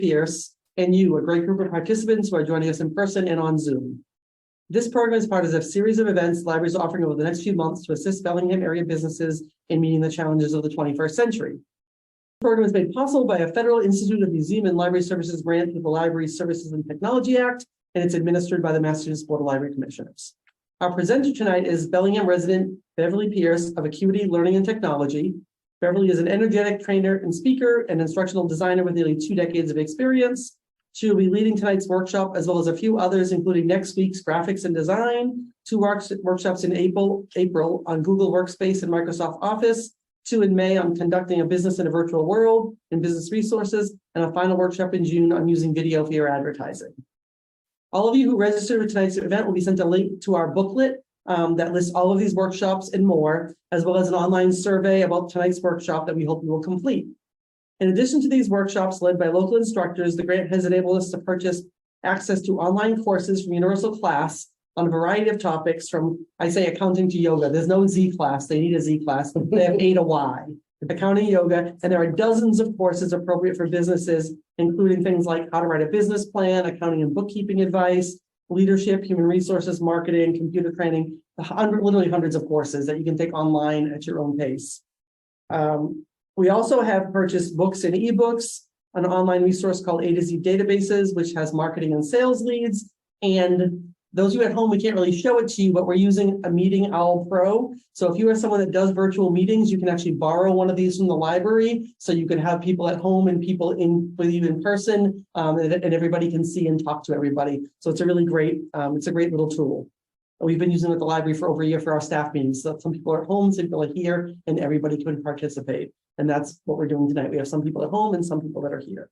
Pierce, and you, a great group of participants who are joining us in person and on Zoom. This program is part of a series of events the library is offering over the next few months to assist Bellingham area businesses in meeting the challenges of the 21st century. The program is made possible by a Federal Institute of Museum and Library Services grant through the Library Services and Technology Act, and it's administered by the Massachusetts Board of Library Commissioners. Our presenter tonight is Bellingham resident Beverly Pierce of Acuity Learning and Technology. Beverly is an energetic trainer and speaker and instructional designer with nearly 2 decades of experience. She will be leading tonight's workshop, as well as a few others, including next week's graphics and design, 2 workshops in April on Google Workspace and Microsoft Office, 2 in May on conducting a business in a virtual world and business resources, and a final workshop in June on using video for your advertising. All of you who registered for tonight's event will be sent a link to our booklet that lists all of these workshops and more, as well as an online survey about tonight's workshop that we hope you will complete. In addition to these workshops led by local instructors, the grant has enabled us to purchase access to online courses from Universal Class on a variety of topics from, I say, accounting to yoga. There's no Z class. They need a Z class. They have A to Y, accounting, yoga, and there are dozens of courses appropriate for businesses, including things like how to write a business plan, accounting and bookkeeping advice, leadership, human resources, marketing, computer training, literally hundreds of courses that you can take online at your own pace. We also have purchased books and ebooks, an online resource called A to Z Databases, which has marketing and sales leads. And those of you at home, we can't really show it to you, but we're using a Meeting Owl Pro. So if you are someone that does virtual meetings, you can actually borrow one of these from the library. So you can have people at home and people in with you in person, and everybody can see and talk to everybody. So it's a really great, it's a great little tool. We've been using it at the library for over a year for our staff meetings. So some people are at home, some people are here, and everybody can participate. And that's what we're doing tonight. We have some people at home and some people that are here.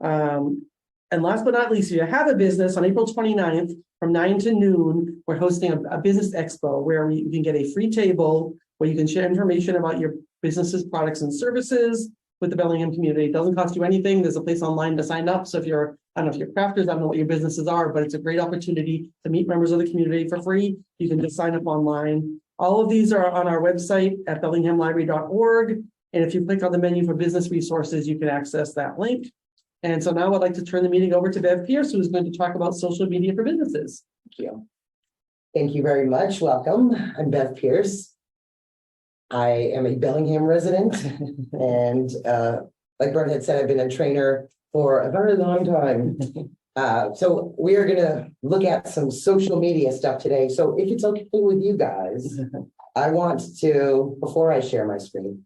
And last but not least, if you have a business, on April 29th, from 9 to noon, we're hosting a business expo where you can get a free table where you can share information about your business's products and services with the Bellingham community. It doesn't cost you anything. There's a place online to sign up. So if you're, I don't know if you're crafters, I don't know what your businesses are, but it's a great opportunity to meet members of the community for free. You can just sign up online. All of these are on our website at bellinghamlibrary.org. And if you click on the menu for business resources, you can access that link. And so now I'd like to turn the meeting over to Bev Pierce, who's going to talk about social media for businesses. Thank you. Thank you very much. Welcome. I'm Bev Pierce. I am a Bellingham resident. And like Bert had said, I've been a trainer for a very long time. So we are going to look at some social media stuff today. So if it's okay with you guys, I want to, before I share my screen,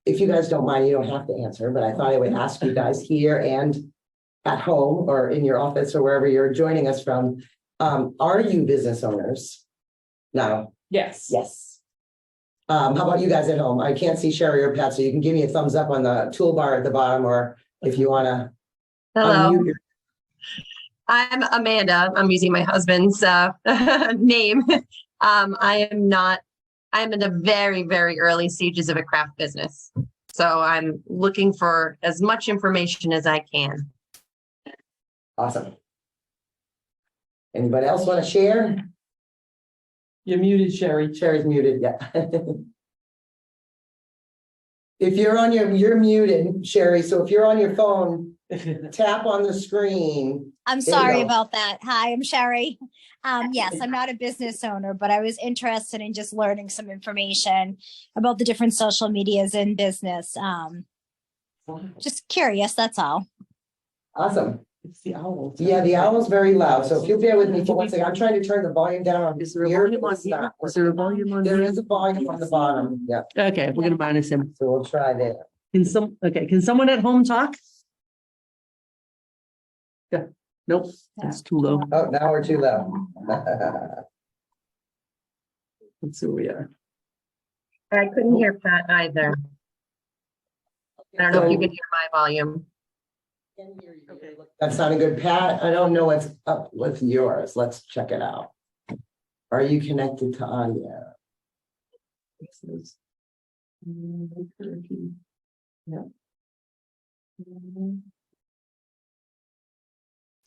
if you guys don't mind, you don't have to answer, but I thought I would ask you guys here and at home or in your office or wherever you're joining us from, are you business owners? No. Yes. Yes. How about you guys at home? I can't see Sherry or Pat, so you can give me a thumbs up on the toolbar at the bottom, or if you want to. Hello. I'm Amanda. I'm using my husband's name. I'm in the very, very early stages of a craft business. So I'm looking for as much information as I can. Awesome. Anybody else want to share? You're muted, Sherry. Sherry's muted, yeah. If you're on you're muted, Sherry. So if you're on your phone, tap on the screen. I'm sorry about that. Hi, I'm Sherry. Yes, I'm not a business owner, but I was interested in just learning some information about the different social medias in business. Just curious, that's all. Awesome. It's the owl. Yeah, the owl's very loud. So if you'll bear with me for one second, I'm trying to turn the volume down on Is there a volume on here? Is there a volume on There here? is a volume on the bottom. Yeah. Okay, we're gonna minus him. So we'll try that. Can someone at home talk? Yeah, nope, that's too low. Oh, now we're too low. Let's see where we are. I couldn't hear Pat either. I don't know if you can hear my volume. Okay. That sounded good. Pat, I don't know what's up with yours. Let's check it out. Are you connected to audio? Yeah.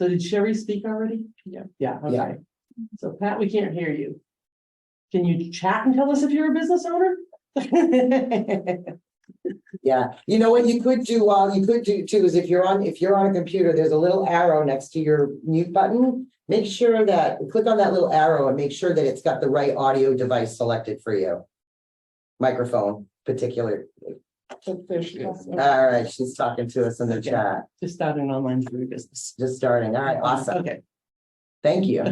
So did Sherry speak already? Yeah. Yeah, okay. Yeah. So Pat, we can't hear you. Can you chat and tell us if you're a business owner? Yeah, you know what you could do too, is if you're on a computer, there's a little arrow next to your mute button. Make sure that, click on that little arrow and make sure that it's got the right audio device selected for you. Microphone, particular. All right, she's talking to us in the Okay. chat, Just starting an online jewelry business. just starting. All right, awesome. Okay. Thank you.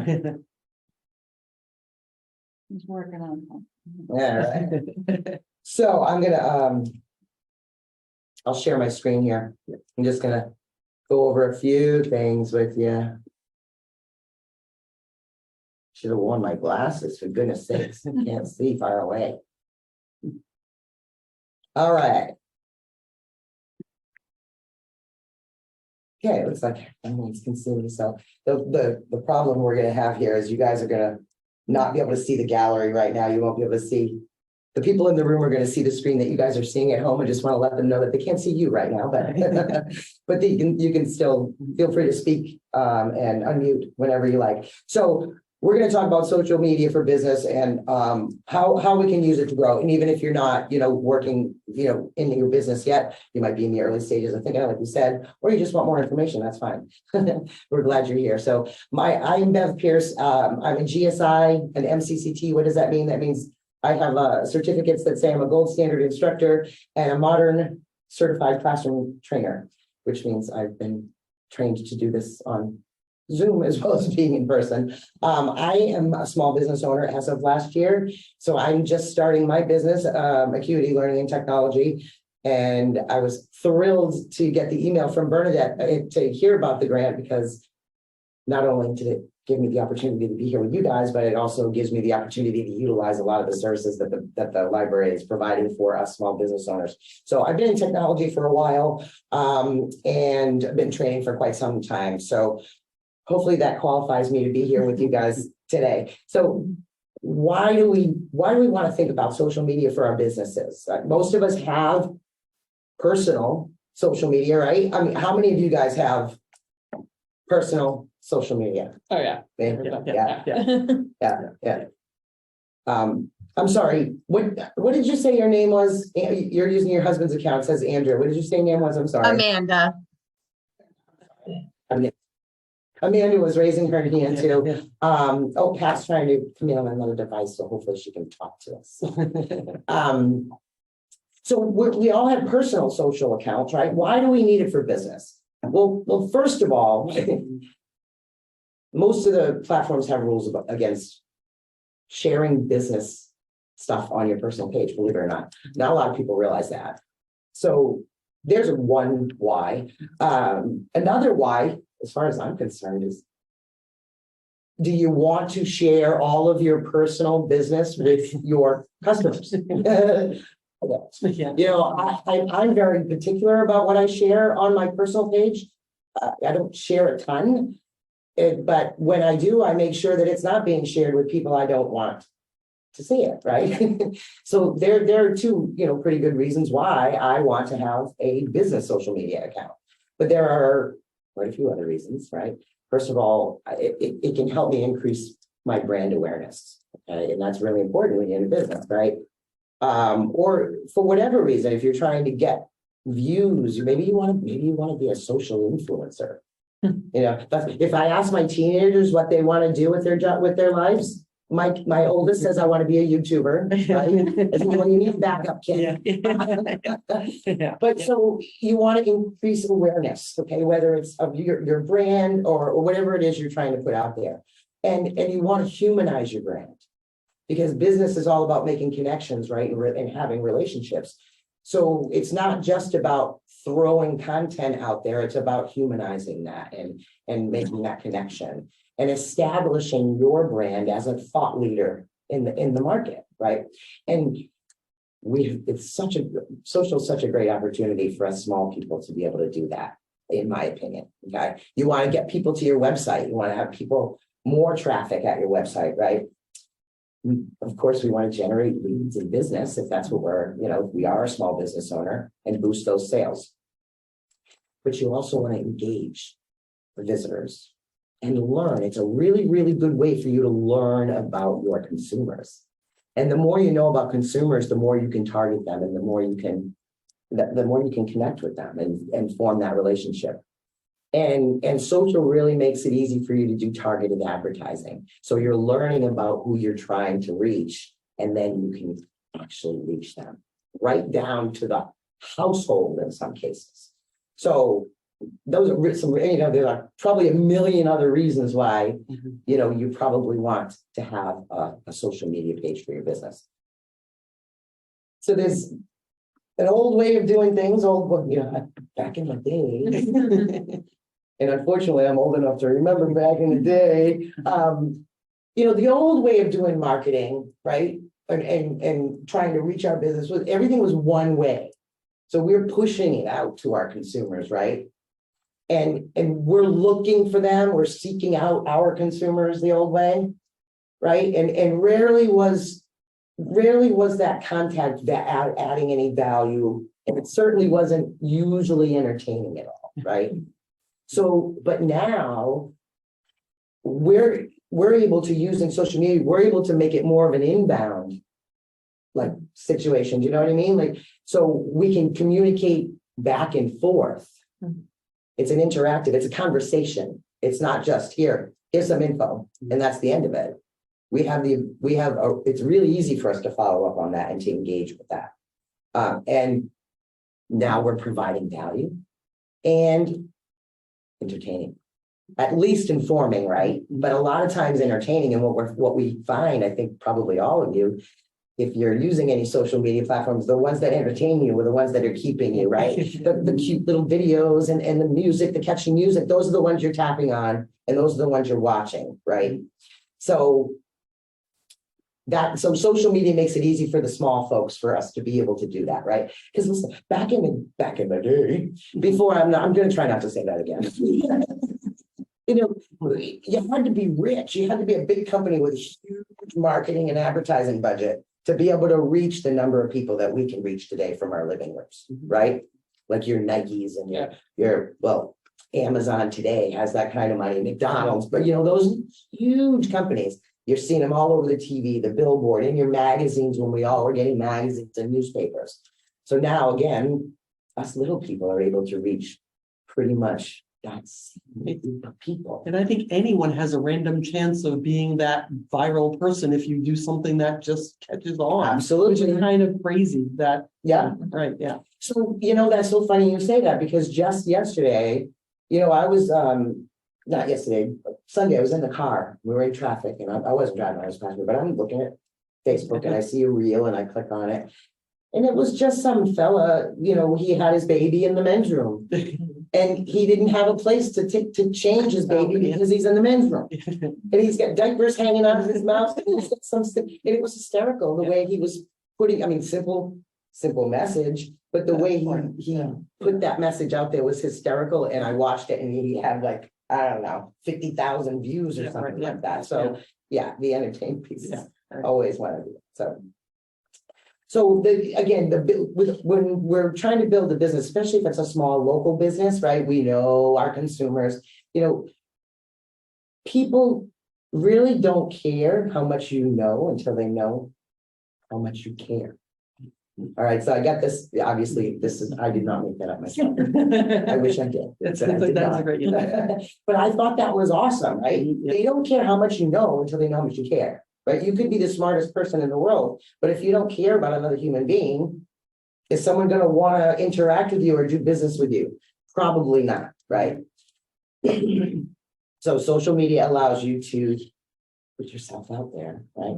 He's working on. All right. So I'm gonna, I'll share my screen here. I'm just gonna go over a few things with you. Should have worn my glasses, for goodness sakes, I can't see far away. All right. Okay, it looks like everyone's consuming, so the problem we're gonna have here is you guys are gonna not be able to see the gallery right now. You won't be able to see. The people in the room are going to see the screen that you guys are seeing at home. I just want to let them know that they can't see you right now, but but you can still feel free to speak and unmute whenever you like. So we're going to talk about social media for business and how we can use it to grow. And even if you're not, working, in your business yet, you might be in the early stages of thinking, like we said, or you just want more information. That's fine. We're glad you're here. So I'm Bev Pierce. I'm a GSI, an MCCT. What does that mean? That means I have certificates that say I'm a gold standard instructor and a modern certified classroom trainer, which means I've been trained to do this on Zoom as well as being in person. I am a small business owner as of last year. So I'm just starting my business, Acuity Learning and Technology. And I was thrilled to get the email from Bernadette to hear about the grant, because not only did it give me the opportunity to be here with you guys, but it also gives me the opportunity to utilize a lot of the services that the library is providing for us small business owners. So I've been in technology for a while and been training for quite some time. So hopefully that qualifies me to be here with you guys today. So why do we want to think about social media for our businesses? Most of us have personal social media, right? I mean, how many of you guys have personal social media? Oh, yeah. Yeah. I'm sorry, what did you say your name was? You're using your husband's account, it says Andrew. What did you say your name was? I'm sorry. Amanda. Amanda was raising her hand too. Pat's trying to come in on another device, so hopefully she can talk to us. So we all have personal social accounts, right? Why do we need it for business? Well, first of all, most of the platforms have rules against sharing business stuff on your personal page, believe it or not. Not a lot of people realize that. So there's one why. Another why, as far as I'm concerned, is, do you want to share all of your personal business with your customers? Yeah. I'm very particular about what I share on my personal page. I don't share a ton, but when I do, I make sure that it's not being shared with people I don't want to see it, right? So there are two, pretty good reasons why I want to have a business social media account. But there are quite a few other reasons, right? First of all, it can help me increase my brand awareness, okay? And that's really important when you're in a business, right? Or for whatever reason, if you're trying to get views, maybe you want to be a social influencer. If I ask my teenagers what they want to do with their job, with their lives, my oldest says I want to be a YouTuber. Right? Well, you need backup, kid. Yeah. But so you want to increase awareness, okay, whether it's of your brand or whatever it is you're trying to put out there, and you want to humanize your brand. Because business is all about making connections, right? And having relationships. So it's not just about throwing content out there. It's about humanizing that and making that connection and establishing your brand as a thought leader in the market, right? And such a great opportunity for us small people to be able to do that, in my opinion. Okay. You want to get people to your website. You want to have people more traffic at your website, right? Of course, we want to generate leads in business if that's what if we are a small business owner, and boost those sales. But you also want to engage the visitors and learn. It's a really, really good way for you to learn about your consumers. And the more you know about consumers, the more you can target them and the more you can the more you can connect with them and form that relationship. And social really makes it easy for you to do targeted advertising. So you're learning about who you're trying to reach, and then you can actually reach them right down to the household in some cases. So those are some, there are probably a million other reasons why, you probably want to have a social media page for your business. So there's an old way of doing things, back in the day. And unfortunately, I'm old enough to remember back in the day, the old way of doing marketing, right? And trying to reach our business was everything was one way. So we're pushing it out to our consumers, right? And we're looking for them, we're seeking out our consumers the old way, right? And rarely was that contact adding any value, and it certainly wasn't usually entertaining at all, right? So, but now we're able to, using social media, we're able to make it more of an inbound like situation. Do you know what I mean? Like, so we can communicate back and forth. It's an interactive, it's a conversation. It's not just here's some info and that's the end of it. It's really easy for us to follow up on that and to engage with that. And now we're providing value and entertaining, at least informing, right? But a lot of times entertaining, and what we find, I think probably all of you, if you're using any social media platforms, the ones that entertain you are the ones that are keeping you, right? The cute little videos and the music, the catchy music, those are the ones you're tapping on, and those are the ones you're watching, right? So social media makes it easy for the small folks for us to be able to do that, right? Because listen, back in the day, before I'm going to try not to say that again. You had to be rich. You had to be a big company with a huge marketing and advertising budget to be able to reach the number of people that we can reach today from our living rooms, right? Like your Nikes and your Amazon today has that kind of money, McDonald's, but those huge companies. You're seeing them all over the TV, the billboard, in your magazines when we all were getting magazines and newspapers. So now, again, us little people are able to reach pretty much that group of people. And I think anyone has a random chance of being that viral person if you do something that just catches on. Absolutely. Which is kind of crazy that. Yeah. Right. Yeah. So, that's so funny you say that, because just yesterday, I was, not yesterday, but Sunday, I was in the car. We were in traffic and I wasn't driving, I was passing, but I'm looking at Facebook and I see a reel and I click on it. And it was just some fella, he had his baby in the men's room and he didn't have a place to change his baby because he's in the men's room. And he's got diapers hanging out of his mouth. And it was hysterical the way he was putting, simple message, but the way he put that message out there was hysterical. And I watched it and he had like, I don't know, 50,000 views or something like that. So the entertainment piece is always one of it. So when we're trying to build a business, especially if it's a small local business, right? We know our consumers, people really don't care how much you know until they know how much you care. All right, so I got this. Obviously, I did not make that up myself. I wish I did. That's a great. But I thought that was awesome, right? They don't care how much you know until they know how much you care, right? You could be the smartest person in the world, but if you don't care about another human being, is someone going to want to interact with you or do business with you? Probably not, right? So social media allows you to put yourself out there, right?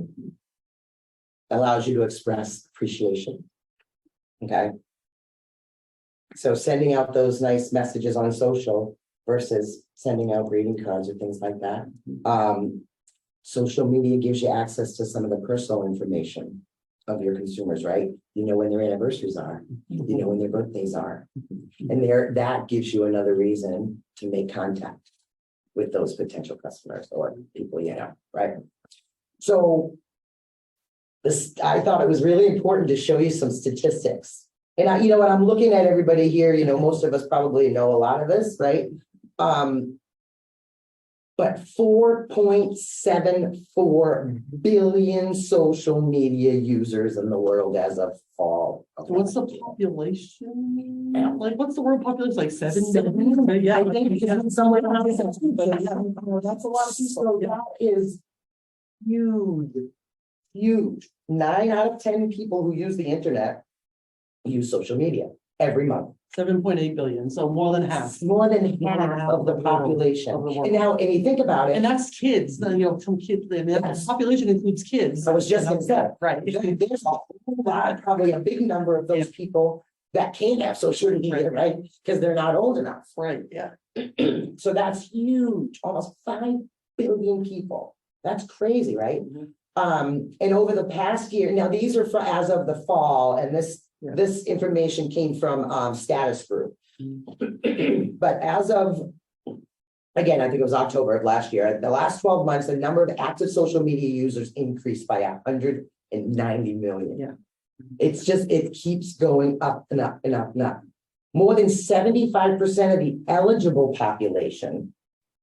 Allows you to express appreciation. Okay. So sending out those nice messages on social versus sending out greeting cards or things like that. Social media gives you access to some of the personal information of your consumers, right? You know when their anniversaries are, you know when their birthdays are. And that gives you another reason to make contact with those potential customers or people, right? So I thought it was really important to show you some statistics. And I'm looking at everybody here, most of us probably know a lot of this, right? but 4.74 billion social media users in the world as of fall. So what's the population? Like, what's the world population? Like 7 7 million? Yeah, I think it's somewhere around there, but that's a lot of people. That is huge, huge. 9 out of 10 people who use the internet use social media every month. 7.8 billion, so more than half. More than More than half of the population. of the world. And now, and you think about it, And that's kids, then, you know, some kids, I mean, the Yes. population includes kids. I was just gonna say, Right. there's a whole lot, probably a big number of those people that can't have social media, right? Because they're not old enough. Right, yeah. So that's huge, almost 5 billion people. That's crazy, right? Mhm. And over the past year, now these are for as of the fall, and Yeah. this information came from Status Group. Mm-hmm. But as of, again, I think it was October of last year, the last 12 months, the number of active social media users increased by 190 million. Yeah. It's just, it keeps going up and up and up and up. More than 75% of the eligible population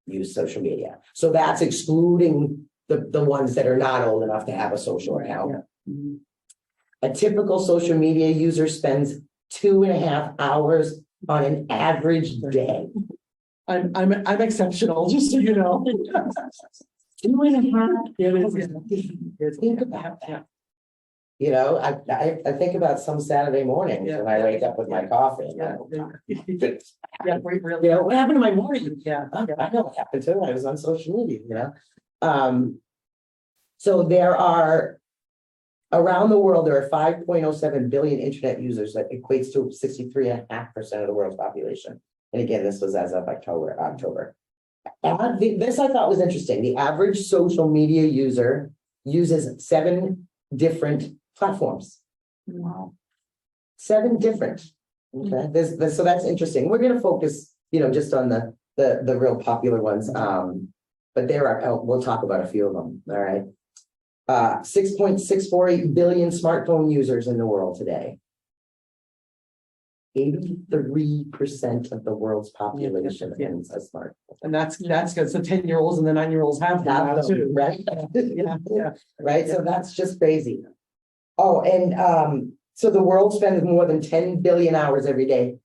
use social media. So that's excluding the ones that are not old enough to have a social account. Yeah. Mhm. A typical social media user spends 2.5 hours on an average day. I'm exceptional, just so you know. 2.5. It is. Think about that. Yeah. You know, I think about some Saturday mornings when I wake up with my coffee. Yeah. Yeah, we really. You know, what happened to my morning? Yeah. I know what happened to it. I was on social media, you know? So there are, around the world, there are 5.07 billion internet users. That equates to 63.5% of the world's population. And again, this was as of October. This I thought was interesting. The average social media user uses 7 different platforms. Wow. 7 different. Okay, so that's interesting. We're gonna focus, you know, just on the real popular ones. But there are, we'll talk about a few of them. All right. 6.648 billion smartphone users in the world today. 83% of the world's population owns a smartphone. And that's because the 10-year-olds and the 9-year-olds have them now too. Right? Yeah. Right, so that's just crazy. Oh, and so the world spends more than 10 billion hours every day.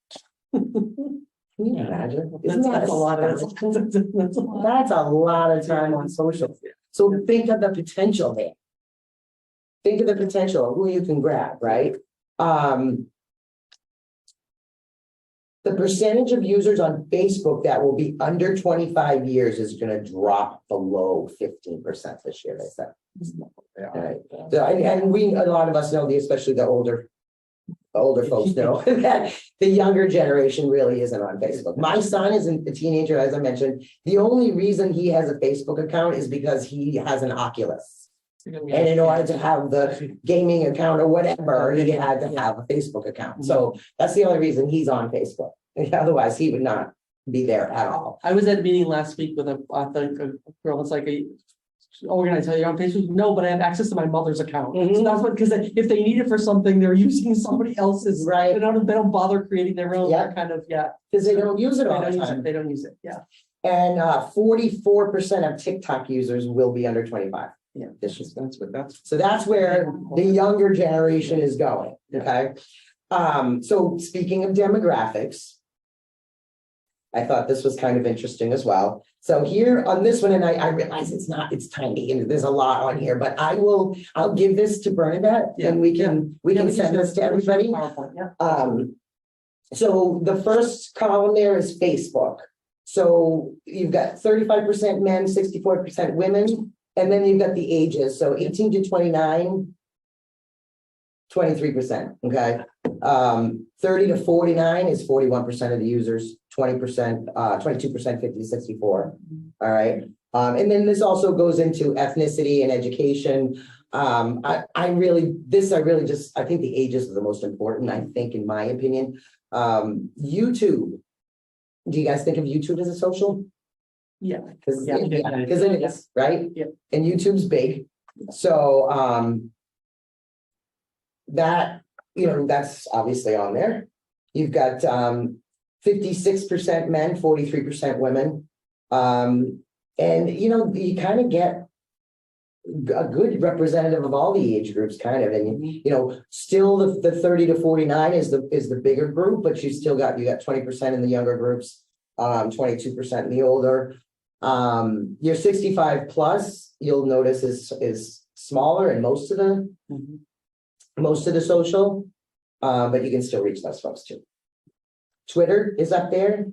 Can you imagine? Isn't that That's a lot of. astounding? That's a lot. That's a lot of time on social. So think of the potential there. Think of the potential of who you can grab, right? The percentage of users on Facebook that will be under 25 years is going to drop below 15% this year, they said. Right. So, and we, a lot of us know, especially the older folks know that the younger generation really isn't on Facebook. My son isn't a teenager, as I mentioned. The only reason he has a Facebook account is because he has an Oculus. And in order to have the gaming account or whatever, he had to have a Facebook account. So that's the only reason he's on Facebook. Otherwise, he would not be there at all. I was at a meeting last week with a girl. It's like oh, we're gonna tell you on Facebook. No, but I have access to my mother's account. So that's what, because if they need it for something, they're using somebody else's. Right. They don't bother creating their own kind of, Because they don't use it They all don't the use time. it. They don't use it. Yeah. And 44% of TikTok users will be under 25. Yeah. This is That's. So that's where the younger generation is going. Okay. So speaking of demographics, I thought this was kind of interesting as well. So here on this one, and I realize it's tiny and there's a lot on here, but I'll give this to Bernadette and we can send this to everybody. PowerPoint, yeah. So the first column there is Facebook. So you've got 35% men, 64% women, and then you've got the ages. So 18 to 29, 23%. Okay. 30 to 49 is 41% of the users, 20%, 22%, 50 to 64. All right. And then this also goes into ethnicity and education. I think the ages are the most important, I think, in my opinion. YouTube. Do you guys think of YouTube as a social? Yeah. Because Yeah. it is, right? Yep. And YouTube's big. So that, that's obviously on there. You've got 56% men, 43% women. And, you kind of get a good representative of all the age groups, kind of, and, still the 30 to 49 is the bigger group, but you got 20% in the younger groups, 22% in the older. Your 65 plus, you'll notice is smaller in most of the social, but you can still reach those folks too. Twitter is up there.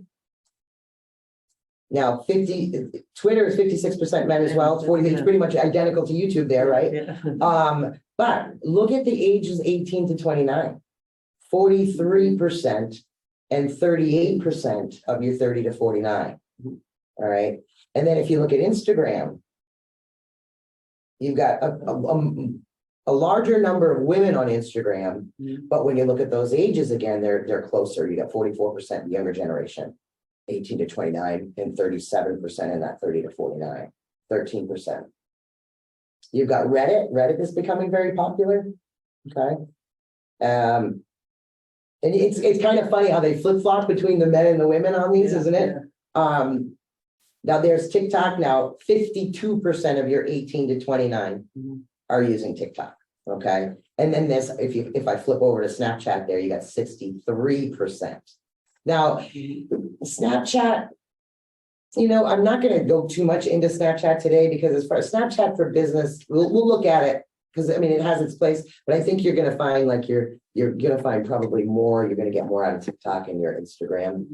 Now, Twitter is 56% men as well, 40, it's pretty much identical to YouTube there, right? Yeah. But look at the ages 18 to 29, 43% and 38% of your 30 to 49. All right. And then if you look at Instagram, you've got a larger number of women on Instagram, but when you look at those ages again, they're closer. You got 44% younger generation, 18 to 29, and 37% in that 30 to 49, 13%. You've got Reddit. Reddit is becoming very popular. Okay. And it's kind of funny how they flip-flop between the men and the women on these, isn't it? Now there's TikTok now, 52% of your 18 to 29 are using TikTok. Okay. And then this, if I flip over to Snapchat there, you got 63%. Now, Snapchat, I'm not going to go too much into Snapchat today because as far as Snapchat for business, we'll look at it because it has its place, but I think you're going to find like you're going to find probably more, you're going to get more out of TikTok and your Instagram.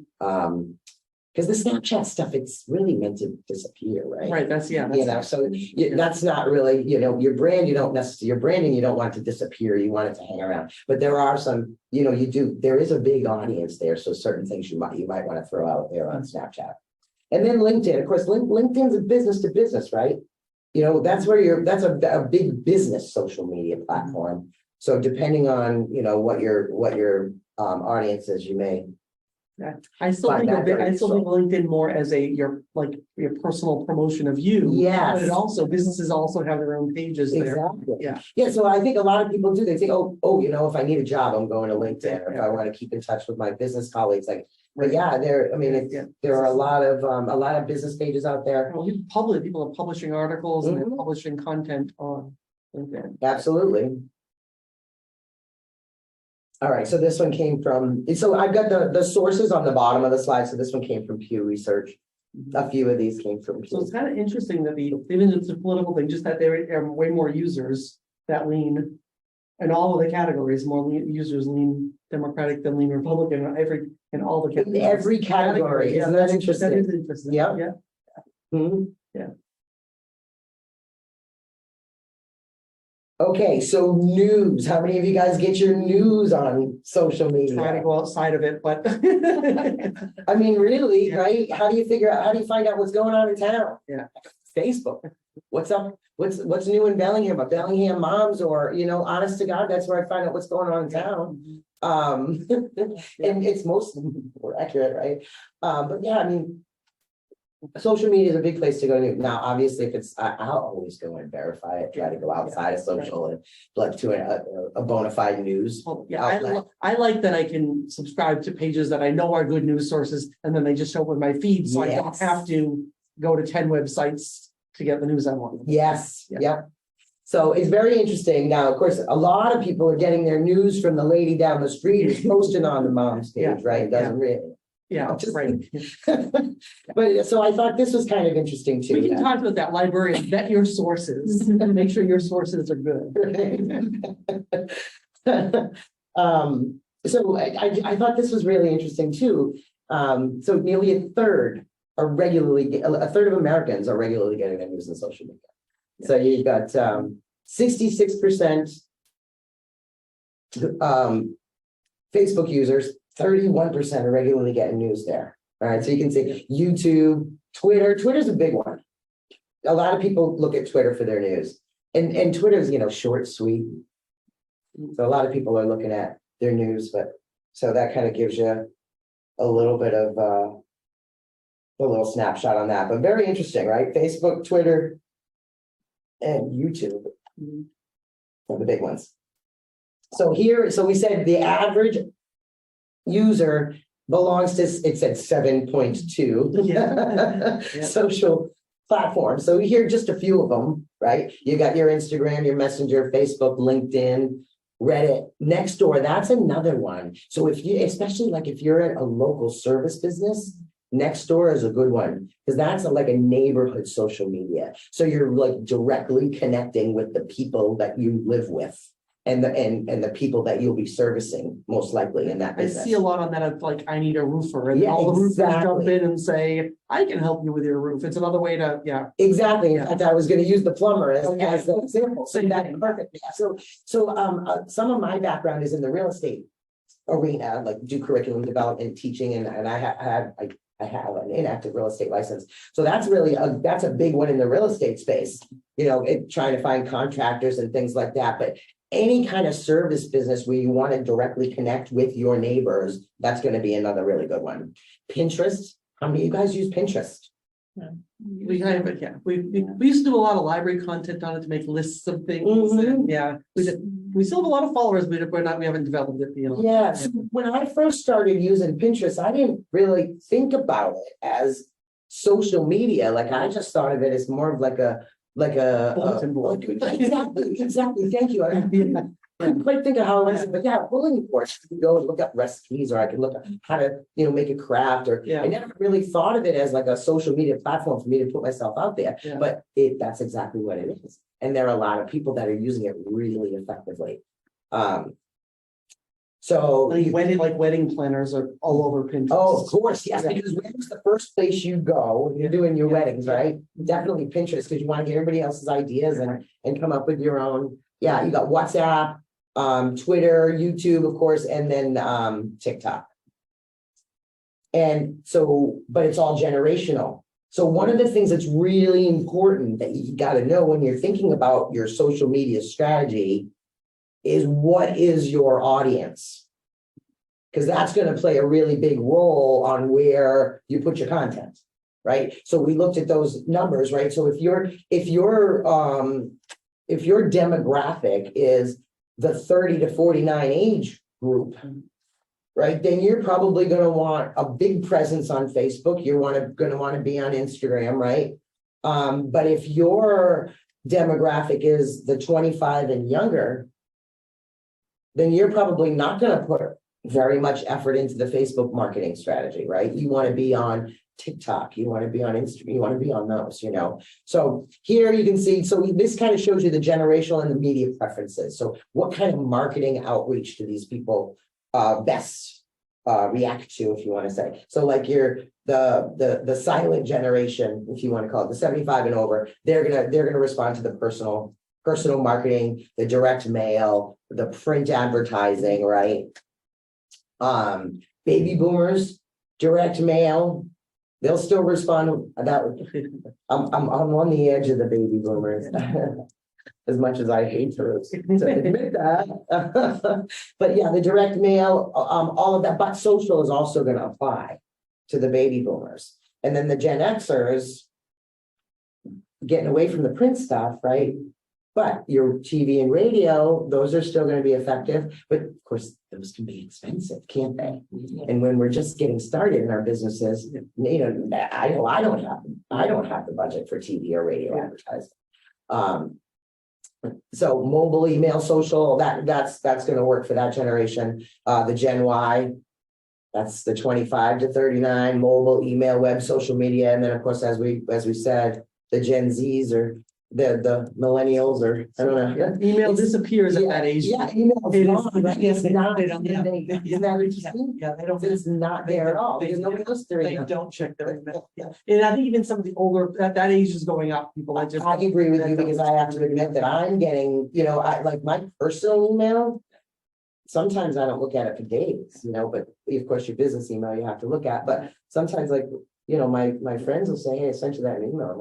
Because the Snapchat stuff, it's really meant to disappear, right? Right, that's that's not really, your brand, your branding, you don't want it to disappear, you want it to hang around. But there are some, there is a big audience there. So certain things you might want to throw out there on Snapchat. And then LinkedIn, of course, LinkedIn's a business to business, right? That's where that's a big business social media platform. So depending on, what your audience is, you may. Yeah. I still think LinkedIn more as your personal promotion of you. Yes. But it also, businesses also have their own pages there. Exactly. Yeah. Yeah. So I think a lot of people do. They think, if I need a job, I'm going to LinkedIn. Or if I want to keep in touch with my business colleagues, but yeah, there are a lot of business pages out there. Well, people are publishing articles and they're publishing content on LinkedIn. Absolutely. All right, so this one came from, so I've got the sources on the bottom of the slide. So this one came from Pew Research. A few of these came from Pew. So it's kind of interesting that even it's a political thing, just that there are way more users that lean, and all of the categories, users lean Democratic than lean Republican in all the categories. In every category. Isn't that interesting? That is interesting. Yeah. Yeah. Mm-hmm. Yeah. Okay, so news. How many of you guys get your news on social media? Try to go outside of it, but I mean, really, right? How do you find out what's going on in town? Yeah. Facebook. What's up? What's new in Bellingham? But Bellingham moms, or honest to God, that's where I find out what's going on in town. And it's mostly more accurate, right? But yeah, I mean, social media is a big place to go to. Now, obviously, if it's, I'll always go and verify it, try to go outside of social and like to a bona fide news. Well, yeah, I like that I can subscribe to pages that I know are good news sources, and then they just show up with my feed, so I don't have to go to 10 websites to get the news I want. Yes. Yep. So it's very interesting. Now, of course, a lot of people are getting their news from the lady down the street who's posting on the mom's page, right? Doesn't really. Yeah, right. But so I thought this was kind of interesting too. We can talk about that. Librarian, vet your sources and make sure your sources are good. So I thought this was really interesting too. So nearly a third of Americans are regularly getting their news on social media. Yeah. So you've got 66% Facebook users. 31% are regularly getting news there. All right, so you can see YouTube, Twitter. Twitter's a big one. A lot of people look at Twitter for their news, and Twitter's short, sweet. So a lot of people are looking at their news, but so that kind of gives you a little bit of a little snapshot on that. But very interesting, right? Facebook, Twitter, and YouTube are the big ones. So we said the average user belongs to, it said 7.2 social platforms. So here are just a few of them, right? You got your Instagram, your Messenger, Facebook, LinkedIn, Reddit, Nextdoor. That's another one. So if you, especially like if you're at a local service business, Nextdoor is a good one because that's like a neighborhood social media. So you're like directly connecting with the people that you live with and the people that you'll be servicing most likely in that I business. see a lot on that of like, I need a roofer, and Yeah, all the roofers jump exactly. in and say, I can help you with your roof. It's another way to, yeah. Exactly. In Yeah. fact, I was gonna use the plumber Okay. as the example. So Same that's thing. perfect. So some of my background is in the real estate arena, like do curriculum development, teaching, and I have an inactive real estate license. So that's really that's a big one in the real estate space, trying to find contractors and things like that. But any kind of service business where you want to directly connect with your neighbors, that's going to be another really good one. Pinterest. How many of you guys use Pinterest? We kind of, yeah, we used to do a lot of library content on it to make lists of things, Mhm. and yeah, we still have a lot of followers, but we haven't developed it, Yeah, so when I first started using Pinterest, I didn't really think about it as social media. Like I just thought of it as more of like a Bulletin board. exactly. Thank you. I couldn't quite think of how it was, but yeah, bulletin boards. You can go and look up recipes, or I can look up how to, make a craft, or Yeah. I never really thought of it as like a social media platform for me to put myself out there. Yeah. But that's exactly what it is. And there are a lot of people that are using it really effectively. So Wedding planners are all over Pinterest. oh, of course, yes, Yeah. because where's the first place you go when you're doing your Yeah. weddings, right? Definitely Pinterest, because you want to get everybody else's ideas and come up with your own. Yeah, you got WhatsApp, Twitter, YouTube, of course, and then TikTok. And so, but it's all generational. So one of the things that's really important that you got to know when you're thinking about your social media strategy is what is your audience? Because that's going to play a really big role on where you put your content, right? So we looked at those numbers, right? So if your demographic is the 30 to 49 age group, right, then you're probably going to want a big presence on Facebook. You're going to want to be on Instagram, right? But if your demographic is the 25 and younger, then you're probably not going to put very much effort into the Facebook marketing strategy, right? You want to be on TikTok, you want to be on Instagram, you want to be on those, So here you can see, so this kind of shows you the generational and the media preferences. So what kind of marketing outreach do these people best react to, if you want to say? So like the silent generation, if you want to call it, the 75 and over, they're gonna respond to the personal marketing, the direct mail, the print advertising, right? Baby boomers, direct mail, they'll still respond. I'm on the edge of the baby boomers. As much as I hate to admit that. But yeah, the direct mail, all of that, but social is also going to apply to the baby boomers. And then the Gen Xers, getting away from the print stuff, right? But your TV and radio, those are still going to be effective. But of course, those can be expensive, can't they? And when we're just getting started in our businesses, I don't have the budget for TV or radio advertising. So mobile, email, social, that's going to work for that generation. The Gen Y, that's the 25 to 39, mobile, email, web, social media. And then of course, as we said, the Gen Zs or the millennials, or I don't know. Yeah, email disappears at that age. Yeah, email It is- gone, right? It's not, they don't- yeah. isn't that interesting? Yeah, they don't. It's not there at all. There's nobody else They doing it. don't check their email. Yeah. And I think even some of the older, that age is going up. People that just. I agree with you because I have to admit that I'm getting, I like my personal email. Sometimes I don't look at it for days, but of course your business email you have to look at, but sometimes like, my friends will say, hey, I sent you that email.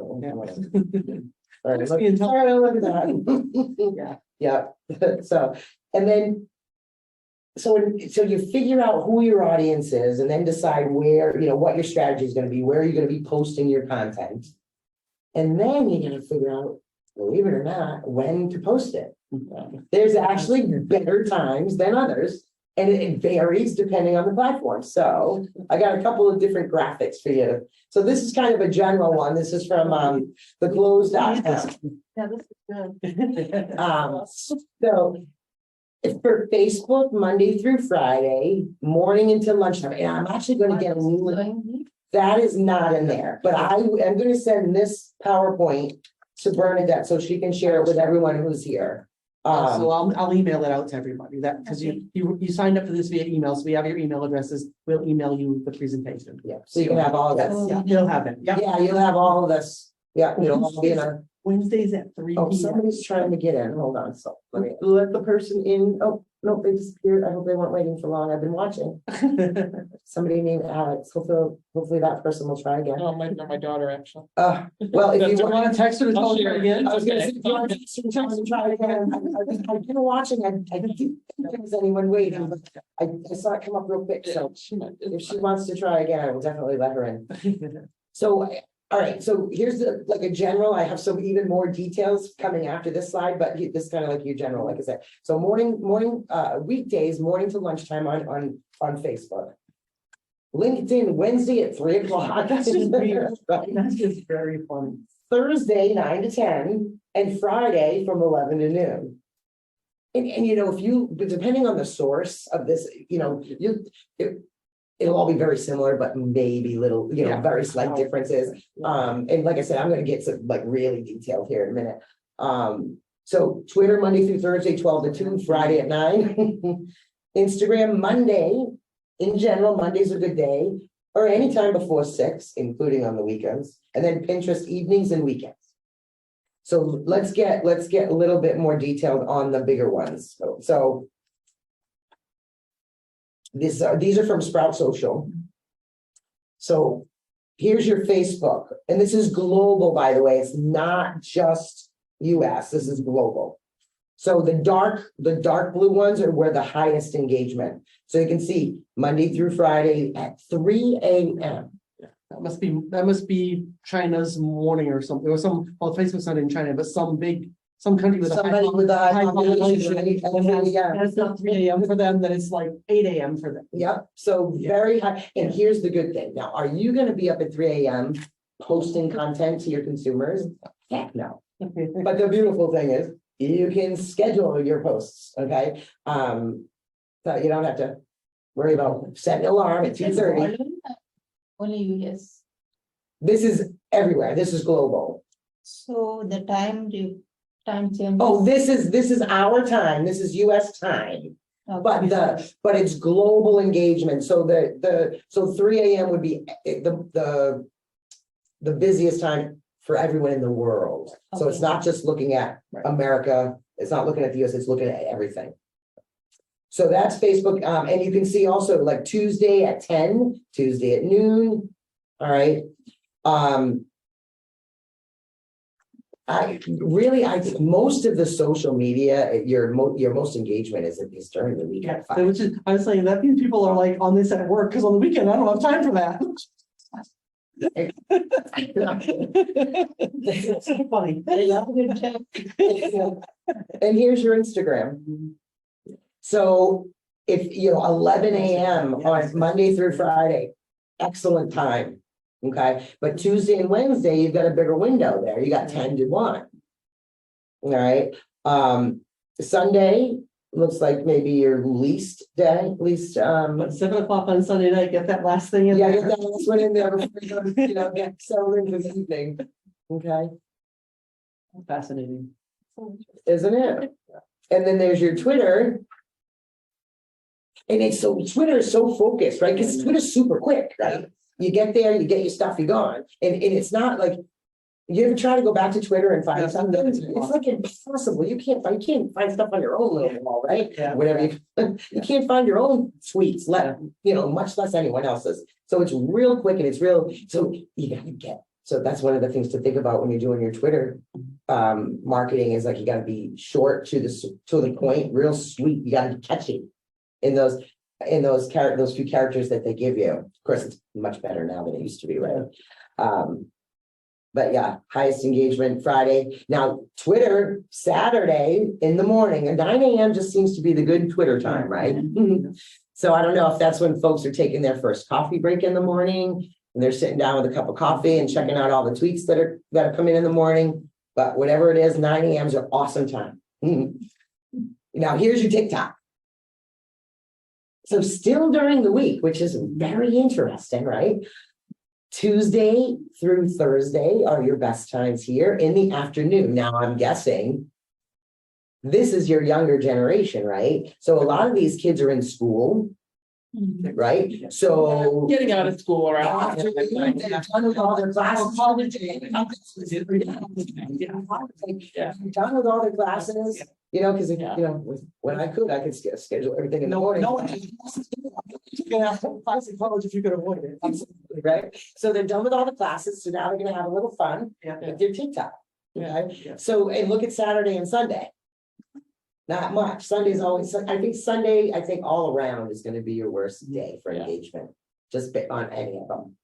All right, look at that. Yeah. So, and then, so you figure out who your audience is and then decide where, what your strategy is going to be, where you're going to be posting your content. And then you're going to figure out, believe it or not, when to post it. There's actually better times than others And it varies depending on the platform. So I got a couple of different graphics for you. So this is kind of a general one. This is from the closed.com. Yeah, this is good. So if for Facebook, Monday through Friday, morning until lunchtime, and I'm actually going to get a new one. That is not in there, but I am going to send this PowerPoint to Bernadette so she can share it with everyone who's here. So I'll email it out to everybody that, because you signed up for this via email, so we have your email addresses. We'll email you the presentation. Yeah, so you can have all of this. Yeah, you'll have it. Yeah. Yeah, you'll have all of this. Yeah, it'll all be in a. Wednesdays at 3 Oh, p.m. somebody's trying to get in. Hold on. So let me let the person in. Oh, no, they disappeared. I hope they weren't waiting for long. I've been watching. Somebody named Alex. Hopefully that person will try again. Oh, my daughter, actually. Well, if Do you you want, want to text her to tell I'll her share. again? I was gonna say, if you want to try again. I've been watching. I didn't think there was anyone waiting, but I saw it come up real quick. So She might. if she wants to try again, I will definitely let her in. So, all right, so here's the, like a general, I have some even more details coming after this slide, but this is kind of like your general, like I said. So weekdays, morning to lunchtime on Facebook. LinkedIn Wednesday at 3 o'clock. That's just weird. That's just very funny. Thursday, 9 to 10, and Friday from 11 to noon. And you know, but depending on the source of this, you know, it'll all be very similar, but maybe little, Yeah. very slight differences. And like I said, I'm gonna get some like really detailed here in a minute. So Twitter, Monday through Thursday, 12 to 2, Friday at 9. Instagram, Monday, in general, Monday's a good day, or anytime before 6, including on the weekends. And then Pinterest evenings and weekends. So let's get a little bit more detailed on the bigger ones. So these are from Sprout Social. So here's your Facebook, and this is global, by the way. It's not just US, this is global. So the dark blue ones are where the highest engagement. So you can see Monday through Friday at 3 a.m. That must be China's morning or something, or well, Facebook's not in China, but some country with a Somebody with a high population. population, And yeah. that's not 3 a.m. for them, then it's like 8 a.m. for them. Yep, so very high, and here's the good thing. Now, are you gonna be up at 3 a.m. posting content to your consumers? Heck no. But the beautiful thing is, you can schedule your posts, okay? So you don't have to worry about setting an alarm at 2:30. Only US. This is everywhere, this is global. So the time change. Oh, this is our time, this is US time. But it's global engagement, so so 3 a.m. would be the busiest time for everyone in the world. So it's Okay. not just looking at America, it's not looking at the US, it's looking at everything. So that's Facebook, and you can see also like Tuesday at 10, Tuesday at noon, all right? I think most of the social media, your most engagement is during the week at 5. Which is, I was saying that these people are like on this at work, because on the weekend, I don't have time for that. It's so funny. And here's your Instagram. So if, 11 a.m. on Monday through Friday, excellent time. Okay, but Tuesday and Wednesday, you've got a bigger window there. You got 10 to 1. All right. Sunday looks like maybe your least day, But 7 o'clock on Sunday night, get that last thing in yeah, there. get that last one in there before you go, get settled into the evening. Okay, Fascinating. isn't it? And then there's your Twitter. And Twitter is so focused, right? Because Twitter's super quick, right? You get there, you get your stuff, you're gone. And it's not like, you ever try to go back to Twitter and find Yeah, something? that's It's like impossible. You can't find stuff on your own little wall, right? Yeah. Whatever you can't find your own tweets, much less anyone else's. So it's real quick and it's real, so you gotta get. So that's one of the things to think about when you're doing your Twitter marketing is like, you gotta be short to the point, real sweet. You gotta be catchy in those few characters that they give you. Of course, it's much better now than it used to be, right? But yeah, highest engagement Friday. Now, Twitter, Saturday in the morning at 9 a.m. just seems to be the good Twitter time, right? So I don't know if that's when folks are taking their first coffee break in the morning and they're sitting down with a cup of coffee and checking out all the tweets that are coming in the morning. But whatever it is, 9 a.m. is an awesome time. Now, here's your TikTok. So still during the week, which is very interesting, right? Tuesday through Thursday are your best times here in the afternoon. Now, I'm guessing this is your younger generation, right? So a lot of these kids are in school, right? So Getting out of school around. they're done with all their classes. Done with all their classes, you know, because, you know, when I could schedule everything in the morning. No one. You can have classic college if you could avoid it. Absolutely, right? So they're done with all the classes, so now they're gonna have a little fun Yeah. with their TikTok. Okay, Yeah. so, and look at Saturday and Sunday. Not much. Sunday's always, I think Sunday, all around is gonna be your worst day for Yeah. engagement. Just on any of them.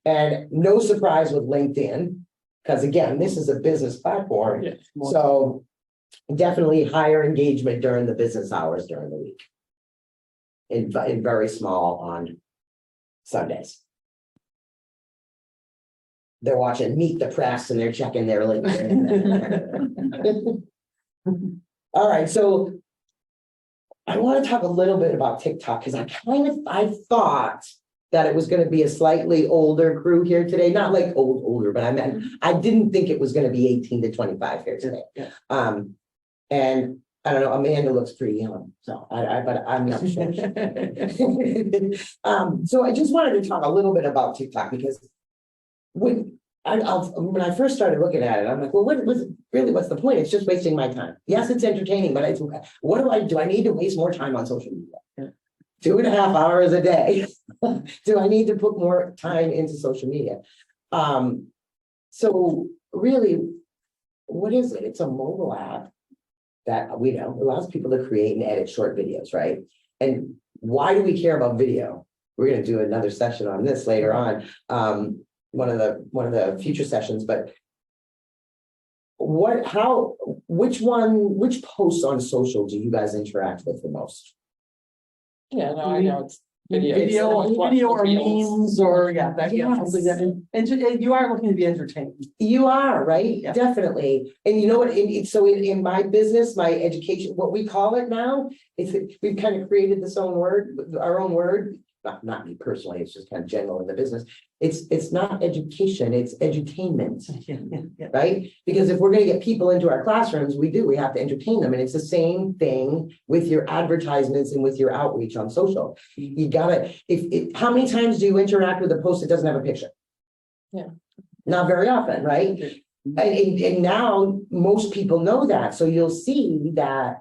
And no surprise with LinkedIn, because again, this is a business platform, Yeah. so definitely higher engagement during the business hours during the week. In very small on Sundays. They're watching Meet the Press and they're checking their LinkedIn. All right, so I want to talk a little bit about TikTok because I thought that it was going to be a slightly older crew here today, not like older, but I didn't think it was going to be 18 to 25 here today. Yeah. And I don't know, Amanda looks pretty young, so but I'm not sure. So I just wanted to talk a little bit about TikTok because when I first started looking at it, I'm like, well, what's the point? It's just wasting my time. Yes, it's entertaining, but what do I need to waste more time on social media? Yeah. 2.5 hours a day. Do I need to put more time into social media? So really, what is it? It's a mobile app that we know allows people to create and edit short videos, right? And why do we care about video? We're going to do another session on this later on, one of the future sessions. But which posts on social do you guys interact with the most? Yeah, no, I know it's video. Video or memes or something Yes. that, and you are looking to be entertained. You are, right? Yeah. Definitely. And you know what? So in my business, my education, what we call it now, we've kind of created this our own word. Not me personally, it's just kind of general in the business. It's not education, it's edutainment, Yeah. right? Because if we're going to get people into our classrooms, we have to entertain them. And it's the same thing with your advertisements and with your outreach on social. You gotta, how many times do you interact with a post that doesn't have a picture? Yeah. Not very often, right? And now most people know that. So you'll see that,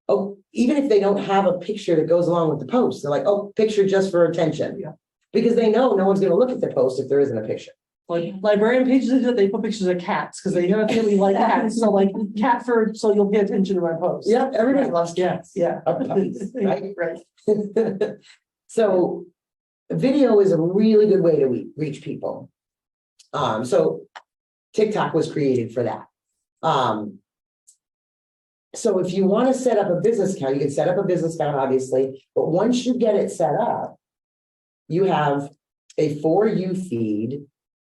oh, even if they don't have a picture that goes along with the post, they're like, oh, picture just for attention. Yeah. Because they know no one's going to look at the post if there isn't a picture. Like librarian pages, they put pictures of cats because they definitely like cats. So like cat fur, so you'll pay attention to my post. Yeah, everybody Right. loves cats. Yeah. Puppies, right? Right. So video is a really good way to reach people. So TikTok was created for that. So if you want to set up a business account, you can set up a business account, obviously, but once you get it set up, you have a For You feed,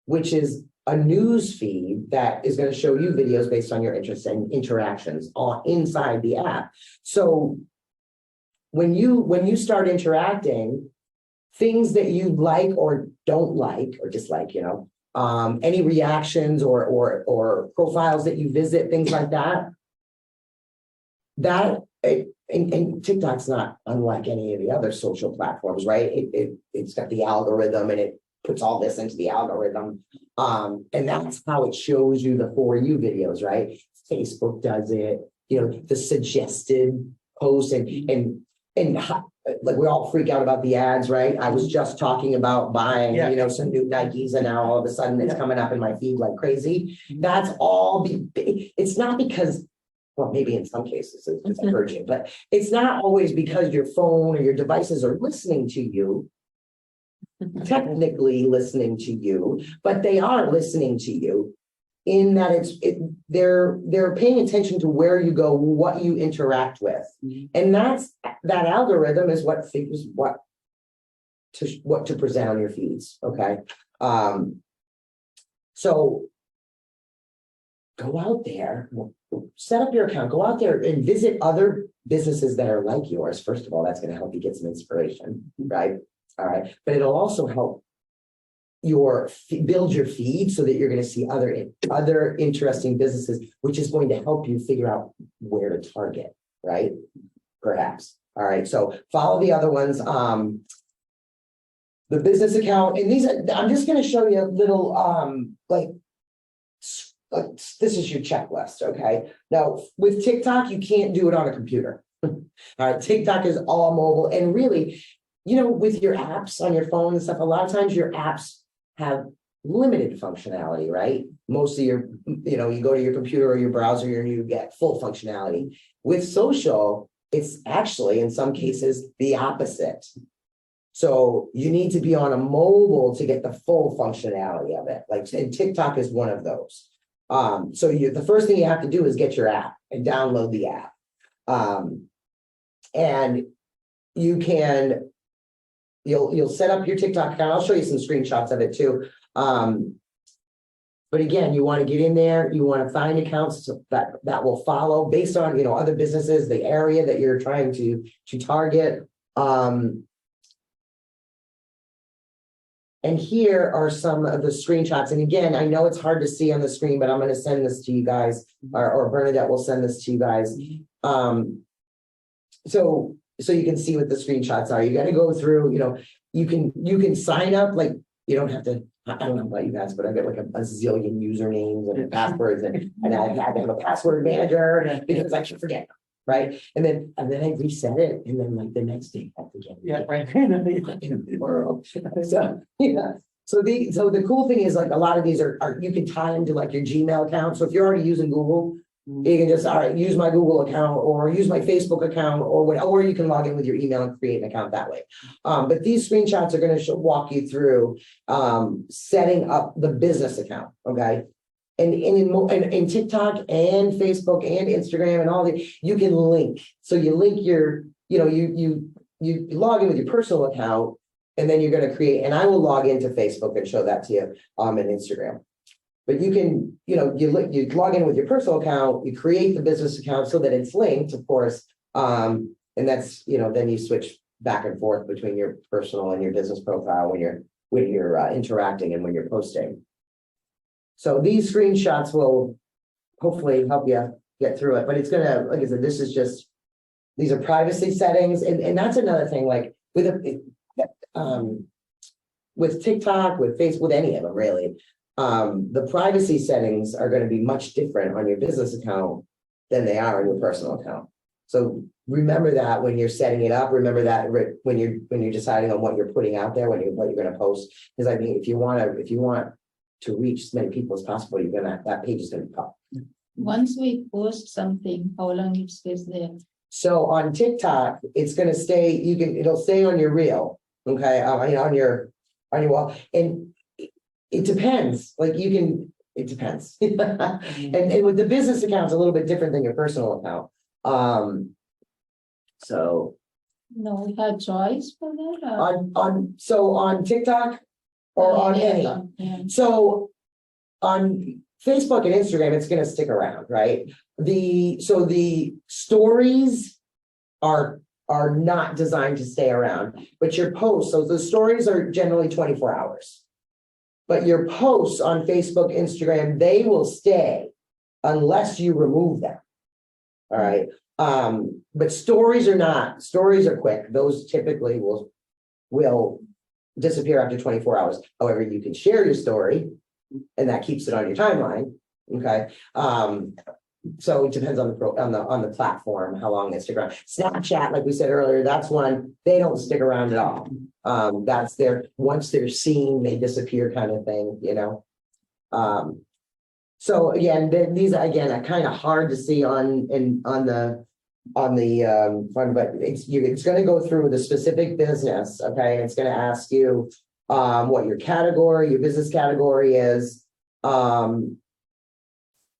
which is a news feed that is going to show you videos based on your interests and interactions all inside the app. So when you start interacting, things that you like or don't like or dislike, any reactions or profiles that you visit, things like that. And TikTok's not unlike any of the other social platforms, right? It's got the algorithm and it puts all this into the algorithm. And that's how it shows you the For You videos, right? Facebook does it, the suggested posts and like we all freak out about the ads, right? I was just talking about buying, some new Nikes and now all of a sudden it's coming up in my feed like crazy. That's all, it's not because, well, maybe in some cases it's encouraging, but it's not always because your phone or your devices are listening to you. technically listening to you, but they are listening to you in that they're paying attention to where you go, what you interact with. Mhm. And that algorithm is what figures what to present on your feeds. Okay. So go out there, set up your account, go out there and visit other businesses that are like yours. First of all, that's going to help you get some inspiration, right? All right. But it'll also help build your feed so that you're going to see other interesting businesses, which is going to help you figure out where to target, right? Perhaps. All right. So follow the other ones. The business account, and I'm just going to show you a little, this is your checklist. Okay. Now with TikTok, you can't do it on a computer. All right. TikTok is all mobile, and really, with your apps on your phone and stuff, a lot of times your apps have limited functionality, right? Most of your, you go to your computer or your browser and you get full functionality. With social, it's actually in some cases the opposite. So you need to be on a mobile to get the full functionality of it. And TikTok is one of those. So the first thing you have to do is get your app and download the app. And you can, you'll set up your TikTok account. I'll show you some screenshots of it too. But again, you want to get in there, you want to find accounts that will follow based on, other businesses, the area that you're trying to target. And here are some of the screenshots. And again, I know it's hard to see on the screen, but I'm going to send this to you guys, or Bernadette will send this to you guys. So you can see what the screenshots are. You got to go through, you can sign up, you don't have to, I don't know about you guys, but I've got like a zillion usernames and passwords, and I had to have a password manager because I should forget. Right. And then I reset it. And then the next day I have to get it. Yeah, right. In the world. So, yeah. So the cool thing is a lot of these are you can tie into your Gmail account. So if you're already using Google, you can just, use my Google account or use my Facebook account or you can log in with your email and create an account that way. But these screenshots are going to walk you through setting up the business account. Okay. And in TikTok and Facebook and Instagram and all you can link. So you link your, you log in with your personal account, and then you're going to create, and I will log into Facebook and show that to you and Instagram. But you can, you log in with your personal account, you create the business account so that it's linked, of course. And that's, then you switch back and forth between your personal and your business profile when you're interacting and when you're posting. So these screenshots will hopefully help you get through it, but it's gonna, like I said, these are privacy settings, and that's another thing. With TikTok, with Facebook, with any of them really, the privacy settings are going to be much different on your business account than they are on your personal account. So remember that when you're setting it up. Remember that when you're deciding on what you're putting out there, what you're going to post. Because if you want to reach as many people as possible, that page is going to be up. Once we post something, how long it stays there? So on TikTok, it's going to stay. It'll stay on your reel, okay? On your wall, and it depends. It depends. and with the business account, it's a little bit different than your personal account. So No, we have choice for that. on TikTok or on any. Yeah. So on Facebook and Instagram, it's going to stick around, right? The stories are not designed to stay around, but your posts, so the stories are generally 24 hours. But your posts on Facebook, Instagram, they will stay unless you remove them. All right. But stories are not. Stories are quick. Those typically will disappear after 24 hours. However, you can share your story, and that keeps it on your timeline. Okay. So it depends on the platform, how long they stick around. Snapchat, like we said earlier, that's one, they don't stick around at all. That's once they're seen, they disappear kind of thing, So again, these are kind of hard to see on the front, but it's going to go through the specific business. Okay. And it's going to ask you, what your category, your business category is. And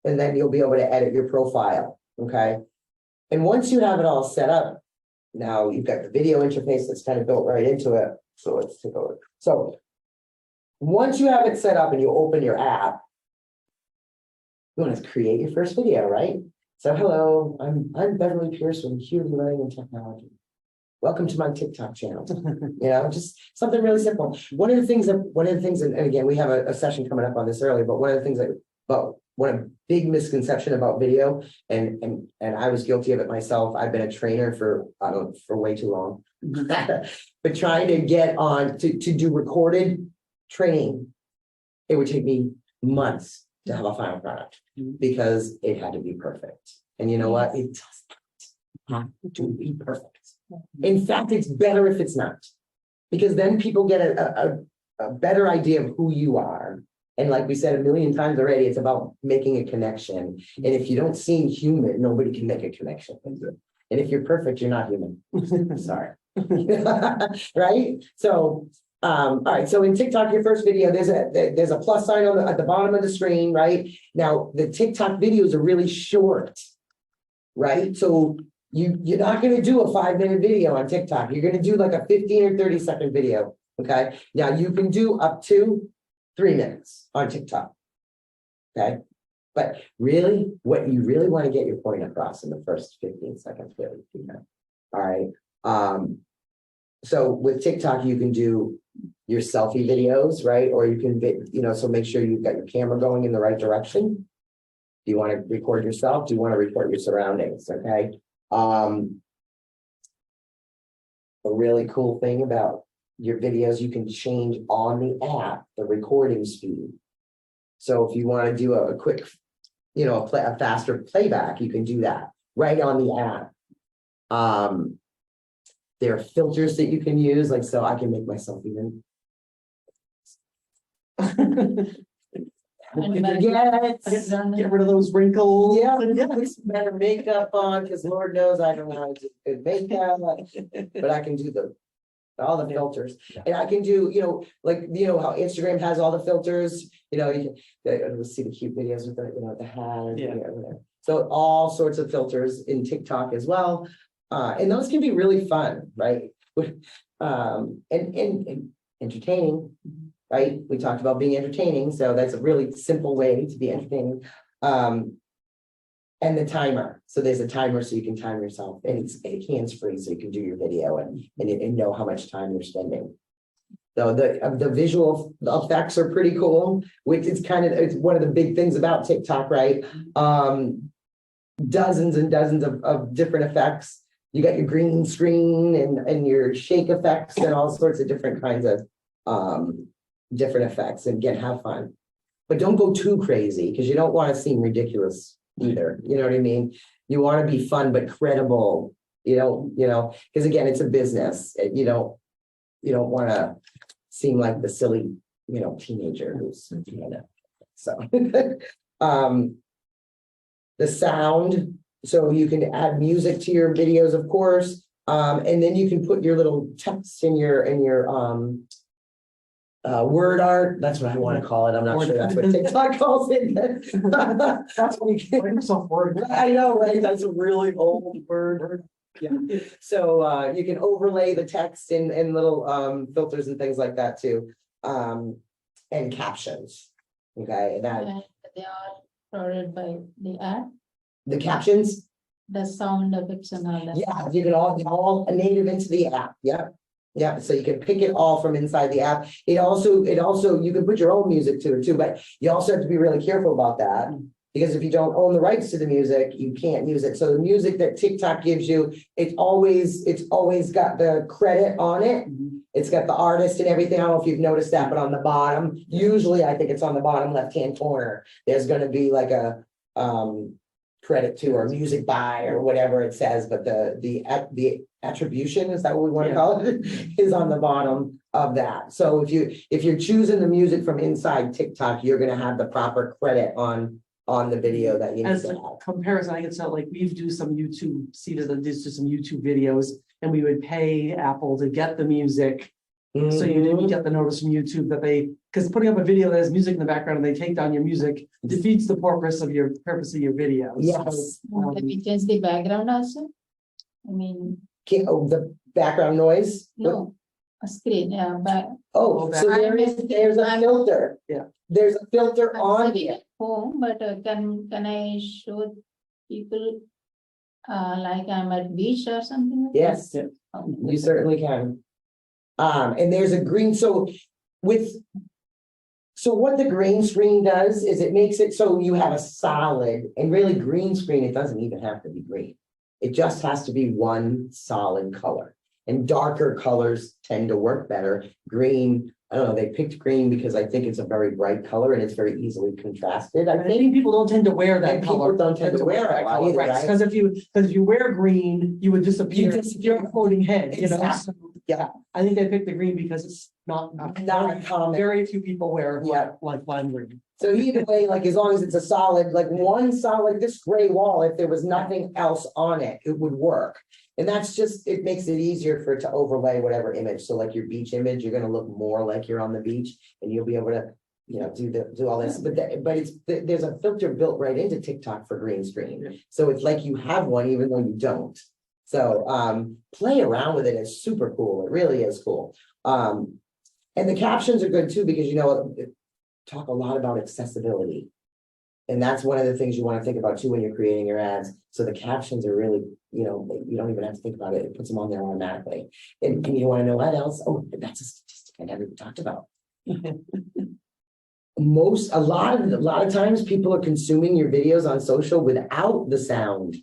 then you'll be able to edit your profile, okay? And once you have it all set up, now you've got the video interface that's kind of built right into it. So let's take a look. So once you have it set up and you open your app, you want to create your first video, right? So hello, I'm Beverly Pierce from Human Learning and Technology. Welcome to my TikTok channel. You know, just something really simple. One of the things, and again, we have a session coming up on this earlier, but one of the things one big misconception about video, and I was guilty of it myself. I've been a trainer for way too long. But trying to get on to do recorded training, it would take me months to have a final product because it had to be perfect. And you know what? It doesn't have to be perfect. In fact, it's better if it's not, because then people get a better idea of who you are. And like we said a million times already, it's about making a connection. And if you don't seem human, nobody can make a connection. And if you're perfect, you're not human. Sorry. Right? So, all right. So in TikTok, your first video, there's a plus sign at the bottom of the screen, right? Now, the TikTok videos are really short, right? So you're not going to do a 5-minute video on TikTok. You're going to do like a 15 or 30-second video. Okay. Now you can do up to 3 minutes on TikTok. Okay. But really, what you really want to get your point across in the first 15 seconds, really. All right. So with TikTok, you can do your selfie videos, right? Or you can, so make sure you've got your camera going in the right direction. Do you want to record yourself? Do you want to record your surroundings? Okay. A really cool thing about your videos, you can change on the app the recording speed. So if you want to do a quick, a faster playback, you can do that right on the app. There are filters that you can use, like, so I can make myself even. Get rid of those wrinkles. Yeah, put some better makeup on, because Lord knows I don't know how to do good makeup, but I can do all the filters. And I can do, how Instagram has all the filters, you can see the cute videos with the hat, whatever. So all sorts of filters in TikTok as well. And those can be really fun, right? And entertaining, right? We talked about being entertaining, so that's a really simple way to be entertaining. And the timer. So there's a timer so you can time yourself, and it's hands-free, so you can do your video and know how much time you're spending. So the visual effects are pretty cool, which is it's one of the big things about TikTok, right? Dozens and dozens of different effects. You got your green screen and your shake effects and all sorts of different kinds of different effects. And again, have fun, but don't go too crazy, because you don't want to seem ridiculous either. You know what I mean? You want to be fun but credible. Because again, it's a business. You don't want to seem like the silly, teenager who's so. The sound. So you can add music to your videos, of course, and then you can put your little text in your word art. That's what I want to call it. I'm not sure that's what TikTok calls it. That's what you get. Microsoft Word. I know, right? That's a really old word. Yeah. So you can overlay the text in little filters and things like that too, and captions. Okay, that And they are provided by the app, the captions. the sound effects and all that. Yeah, you can all native into the app. Yeah. Yeah, so you can pick it all from inside the app. It also, you can put your own music to it too, but you also have to be really careful about that, because if you don't own the rights to the music, you can't use it. So the music that TikTok gives you, it's always got the credit on it. It's got the artist and everything. I don't know if you've noticed that, but on the bottom, usually I think it's on the bottom left-hand corner, there's going to be like a credit to or music by or whatever it says, but the attribution, is that what we want to call it, is on the bottom of that. So if you're choosing the music from inside TikTok, you're going to have the proper credit on the video that you need As to a have. comparison, I can tell, like, we do some YouTube videos, and we would pay Apple to get the music So you didn't get the notice from YouTube that because putting up a video that has music in the background and they take down your music defeats the purpose of your videos. Yes. So, Can we change the background also? I mean, The background noise? no, a screen, yeah, but. Oh, so there's a filter. Yeah. There's a filter I'm on sitting it. at home, but can I show people like I'm at beach or something? like that? Yes, Yeah. you certainly can. And there's a green, so what the green screen does is it makes it so you have a solid, and really green screen, it doesn't even have to be green. It just has to be one solid color. And darker colors tend to work better. Green, I don't know, they picked green because I think it's a very bright color and it's very easily contrasted. I I think think people don't tend to wear that And people color. don't tend to wear it that a lot color, either, right? Because if you wear green, you would disappear. You disappear. You're a floating head, you know? Exactly. So, Yeah. I think they picked the green because it's not common. very few people wear Yeah. like lime green. So either way, like as long as it's a solid, like one solid, this gray wall, if there was nothing else on it, it would work. And that's just, it makes it easier for it to overlay whatever image. So like your beach image, you're gonna look more like you're on the beach and you'll be able to, do all this. But there's a filter built right into TikTok for green Yeah. screen. So it's like you have one even though you don't. So play around with it. It's super cool. It really is cool. And the captions are good too, because talk a lot about accessibility. And that's one of the things you want to think about too when you're creating your ads. So the captions are really, you don't even have to think about it. It puts them on there automatically. And you want to know what else? Oh, that's a statistic I never even talked about. A lot of times people are consuming your videos on social without the sound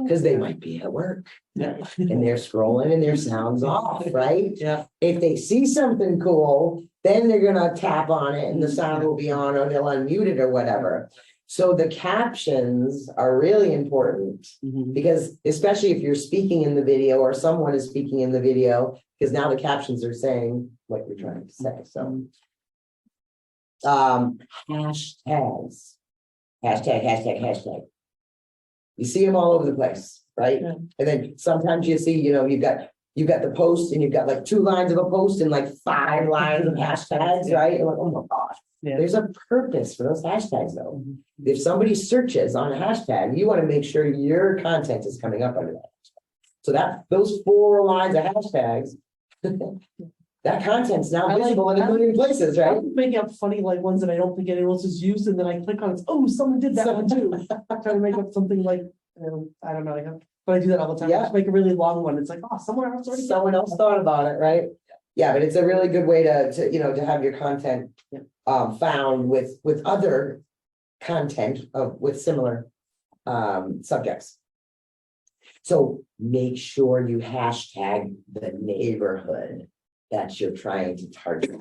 because they might be at work Yeah. and they're scrolling and their sound's off, right? Yeah. If they see something cool, then they're gonna tap on it and the sound will be on or they'll unmute it or whatever. So the captions are really important because especially if you're speaking in the video or someone is speaking in the video, because now the captions are saying what you're trying to say. So hashtags. Hashtag. You see them all over the place, right? Yeah. And then sometimes you see, you've got the post and you've got like 2 lines of a post and like 5 lines of hashtags, right? You're like, oh my gosh. Yeah. There's a purpose for those hashtags though. If somebody searches on a hashtag, you want to make sure your content is coming up under that. So those 4 lines of hashtags, that content's now I like- visible in a million places, right? I'm making up funny like ones that I don't think anyone else has used, and then I click on it. Oh, someone did that one too. I'm trying to make up something like, I don't know, but I do that all the time. I Yeah. just make a really long one. It's like, oh, someone else already. Someone else thought about it, right? Yeah, but it's a really good way to have your content found with other content with similar subjects. So make sure you hashtag the neighborhood that you're trying to target.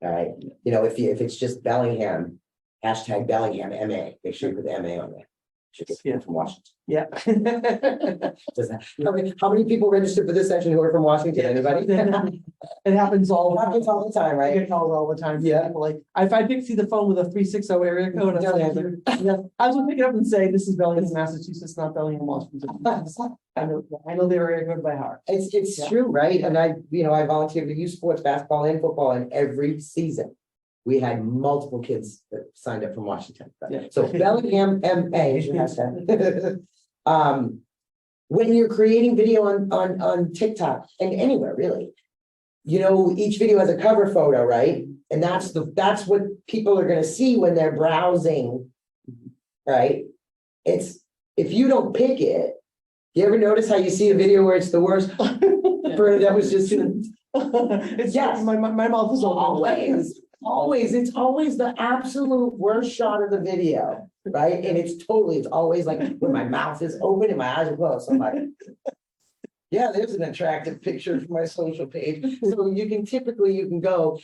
All right, if it's just Bellingham, hashtag Bellingham MA, make sure you put the MA on there. Should get people from Washington. Yeah. How many people registered for this session who are from Washington? Anybody? It happens all. It happens all the time, I right? get calls all the time. Yeah. People like, if I see the phone with a 360 area code, Don't like, answer. yeah, I was gonna pick it up and say, this is Bellingham, Massachusetts, not Bellingham, Washington. I know the area code by heart. It's Yeah. true, right? And I volunteered to youth sports, basketball and football, and every season we had multiple kids that signed up from Washington. Yeah. So Bellingham MA is your hashtag. When you're creating video on TikTok and anywhere really, each video has a cover photo, right? And that's what people are gonna see when they're browsing, right? It's, if you don't pick it, you ever notice how you see a video where it's the worst? That was just, It's, Yes. my mouth is open. it's always the absolute worst shot of the video, right? And it's always like when my mouth is open and my eyes are closed, I'm like, yeah, there's an attractive picture for my social page. So you can go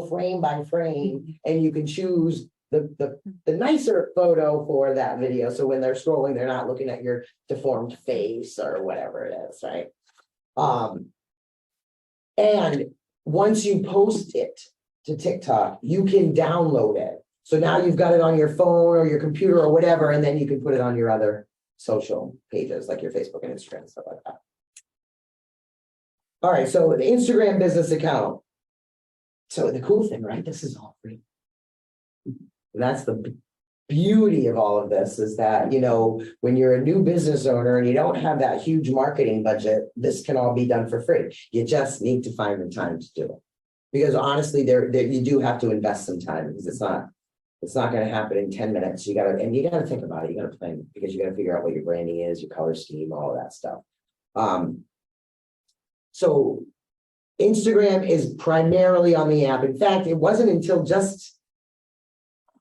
frame by frame and you can choose the nicer photo for that video. So when they're scrolling, they're not looking at your deformed face or whatever it is, right? And once you post it to TikTok, you can download it. So now you've got it on your phone or your computer or whatever, and then you can put it on your other social pages like your Facebook and Instagram and stuff like that. All right, so the Instagram business account. So the cool thing, right? This is all free. That's the beauty of all of this is that, you know, when you're a new business owner and you don't have that huge marketing budget, this can all be done for free. You just need to find the time to do it. Because honestly, there you do have to invest some time because it's not going to happen in 10 minutes. You gotta think about it. You gotta plan because you gotta figure out what your branding is, your color scheme, all of that stuff. So Instagram is primarily on the app. In fact, it wasn't until just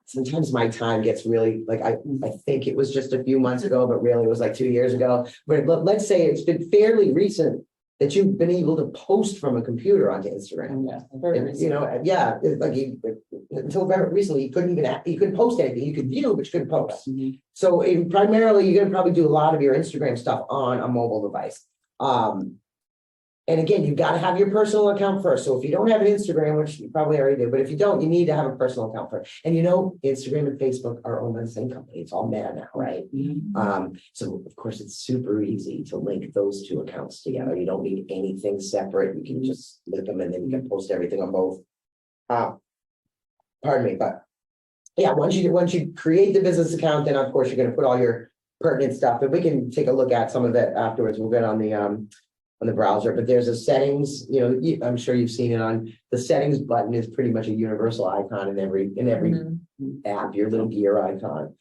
sometimes my time gets really like I think it was just a few months ago, but really it was like 2 years ago. But let's say it's been fairly recent that you've been able to post from a computer onto Instagram. Yeah. very And, you know, yeah, it's like until very recently, you couldn't post anything. You could view, but you couldn't post. So primarily, you're gonna probably do a lot of your Instagram stuff on a mobile device. And again, you've got to have your personal account first. So if you don't have an Instagram, which you probably already do, but if you don't, you need to have a personal account first. And you know, Instagram and Facebook are owned by the same company. It's all Meta now, right? So of course, it's super easy to link those two accounts together. You don't need anything separate. You can just link them and then you can post everything on both. Pardon me, but yeah, once you create the business account, then of course you're going to put all your pertinent stuff. And we can take a look at some of it afterwards. We'll get on the browser, but there's a settings, you know, I'm sure you've seen it on the settings button is pretty much a universal icon in every app, your little gear icon.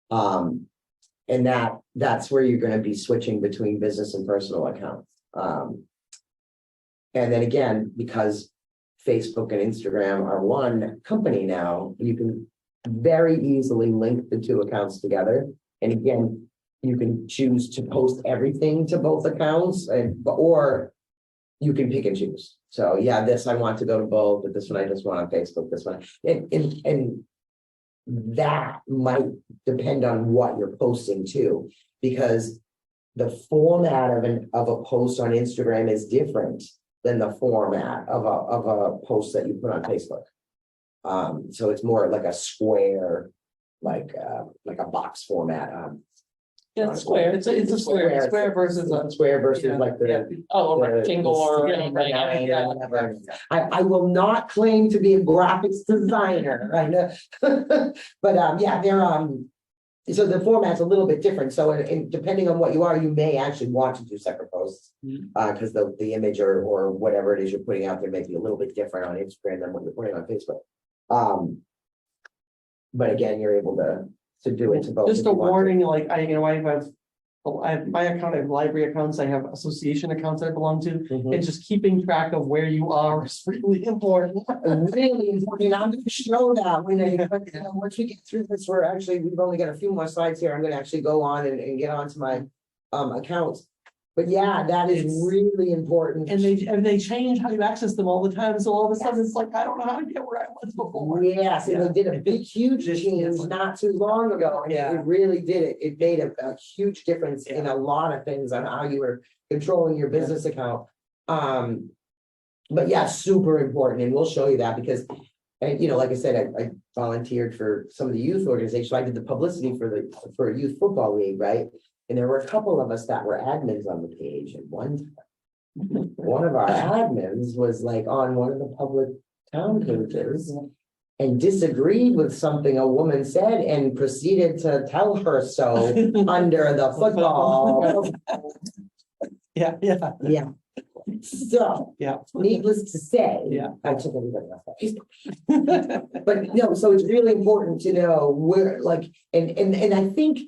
And that's where you're going to be switching between business and personal accounts. And then again, because Facebook and Instagram are one company now, you can very easily link the two accounts together. And again, you can choose to post everything to both accounts or you can pick and choose. So yeah, this I want to go to both, but this one I just want on Facebook, this one. And that might depend on what you're posting too, because the format of a post on Instagram is different than the format of a post that you put on Facebook. So it's more like a square, like a box format. Yeah, it's square. It's a square versus a. Square versus like the. Oh, a rectangle or. Yeah, whatever. I will not claim to be a graphics designer, I know. But yeah, they're so the format's a little bit different. So and depending on what you are, you may actually want to do separate posts. Because the image or whatever it is you're putting out there may be a little bit different on Instagram than what you're putting on Facebook. But again, you're able to do it to both. Just a warning, like I have my account, I have library accounts, I have association accounts I belong to, and just keeping track of where you are is really important. Really important. I'm going to show that once we get through this, we've only got a few more slides here. I'm going to actually go on and get onto my accounts. But yeah, that is really important. And they change how you access them all the time. So all of a sudden it's like, I don't know how to get where I was before. Yes, and they did a big, huge change not too long ago. And it really did it. It made a huge difference in a lot of things on how you were controlling your business account. But yeah, super important. And we'll show you that because, and you know, like I said, I volunteered for some of the youth organizations. So I did the publicity for a youth football league, right? And there were a couple of us that were admins on the page. And one of our admins was like on one of the public town pages and disagreed with something a woman said and proceeded to tell her so under the football. Yeah. So, needless to say, I took everybody off that Facebook. But no, so it's really important to know where, like, and I think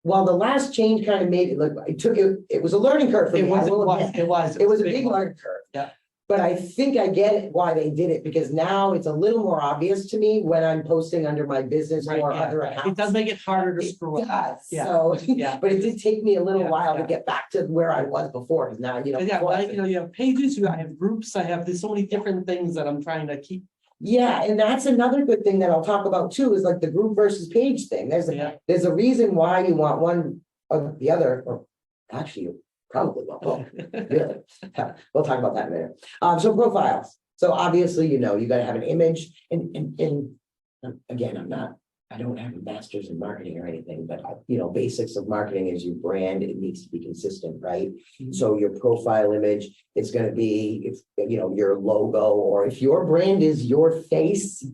while the last change kind of made it look, it was a learning curve for me. It was a big learning curve. Yeah. But I think I get it why they did it because now it's a little more obvious to me when I'm posting under my business or other accounts. It does make it harder to screw up. So, but it did take me a little while to get back to where I was before. Because now, you know, you have pages, I have groups, there's so many different things that I'm trying to keep. Yeah, and that's another good thing that I'll talk about too, is like the group versus page thing. There's a reason why you want one or the other, or actually you probably want both. Really. We'll talk about that in a minute. So profiles. So obviously, you know, you got to have an image and again, I'm not I don't have a master's in marketing or anything, but you know, basics of marketing is your brand, it needs to be consistent, right? So your profile image is gonna be, if, you know, your logo, or if your brand is your face.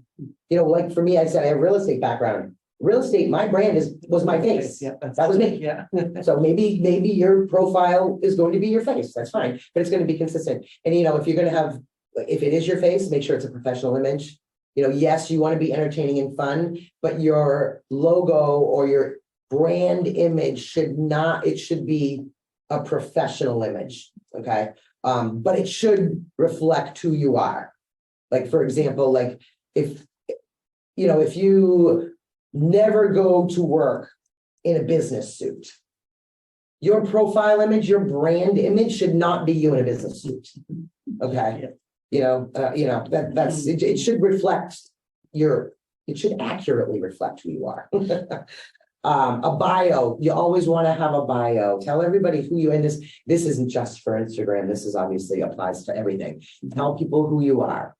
You know, like for me, I said I have real estate background. Real estate, my brand was my face. Yeah, That was me. Yeah. So maybe your profile is going to be your face, that's fine, but it's gonna be consistent. And you know, if you're gonna have, if it is your face, make sure it's a professional image. You know, yes, you want to be entertaining and fun, but your logo or your brand image should not, it should be a professional image, okay? But it should reflect who you are. Like, for example, like if, you know, if you never go to work in a business suit, your profile image, your brand image should not be you in a business suit, okay? Yeah. You know, that's it should reflect it should accurately reflect who you are. A bio, you always want to have a bio. Tell everybody who you, and this isn't just for Instagram, this is obviously applies to everything. Tell people who you are.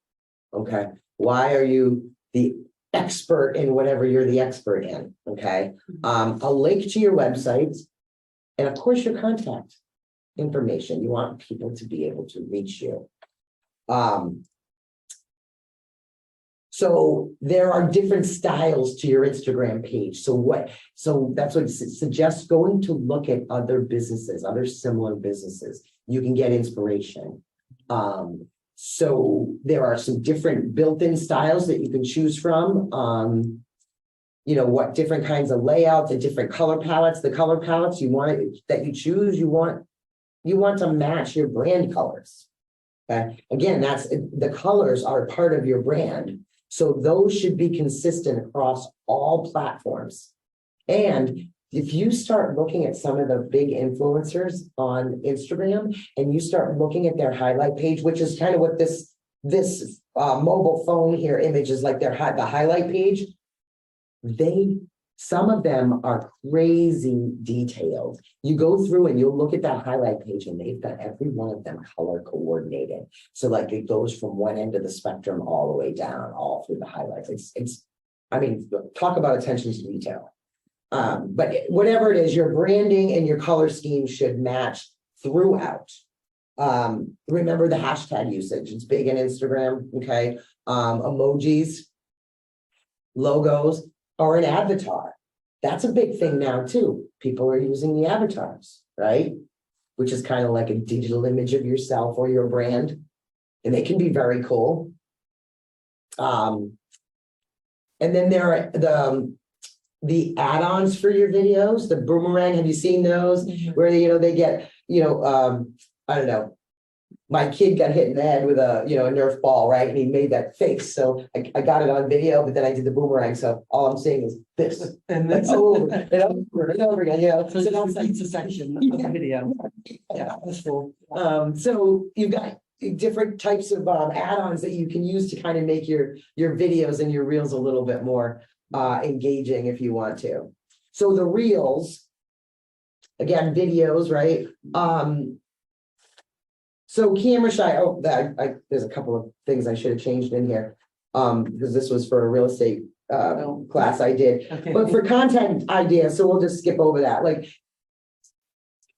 Okay. Why are you the expert in whatever you're the expert in? Okay. A link to your website, and of course your contact information. You want people to be able to reach you. So there are different styles to your Instagram page. So that's what it suggests, going to look at other businesses, other similar businesses. You can get inspiration. So there are some different built-in styles that you can choose from. You know, what different kinds of layouts, the different color palettes, the color palettes you want that you choose, you want to match your brand colors. Okay. Again, that's the colors are part of your brand. So those should be consistent across all platforms. And if you start looking at some of the big influencers on Instagram and you start looking at their highlight page, which is kind of what this mobile phone here image is like, the highlight page, some of them are crazy detailed. You go through and you'll look at that highlight page and they've got every one of them color coordinated. So like it goes from one end of the spectrum all the way down, all through the highlights. I mean, talk about attention to detail. But whatever it is, your branding and your color scheme should match throughout. Remember the hashtag usage, it's big in Instagram, okay? Emojis, logos, or an avatar. That's a big thing now too. People are using the avatars, right? Which is kind of like a digital image of yourself or your brand. And they can be very cool. And then there are the add-ons for your videos, the boomerang. Have you seen those? Where, you know, they get, you know, I don't know. My kid got hit in the head with a Nerf ball, right? And he made that face. So I got it on video, but then I did the boomerang. So all I'm saying is this. And that's over and over and over again, you know. So that's a section of the video. Yeah, that's cool. So you've got different types of add-ons that you can use to kind of make your videos and your reels a little bit more engaging if you want to. So the reels, again, videos, right? So camera shy, there's a couple of things I should have changed in here. Because this was for a real estate class I did. Okay. But for content ideas, so we'll just skip over that. Like,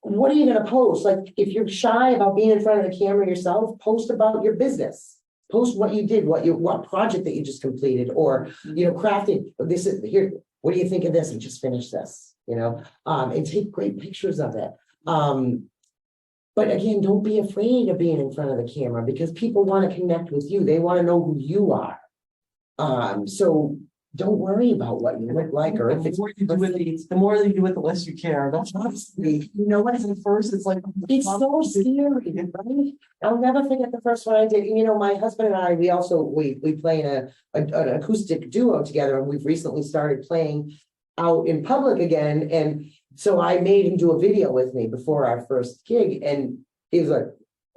what are you gonna post? Like, if you're shy about being in front of the camera yourself, post about your business. Post what you did, what project that you just completed, or crafting. This is here. What do you think of this? I just finished this, and take great pictures of it. But again, don't be afraid of being in front of the camera because people want to connect with you. They want to know who you are. So don't worry about what you look like or if it's the more you do with the less you care. That's honestly, what at first it's like it's so scary, right? I'll never forget the first one I did. My husband and I, we play in an acoustic duo together, and we've recently started playing out in public again. And so I made him do a video with me before our first gig, and he was like,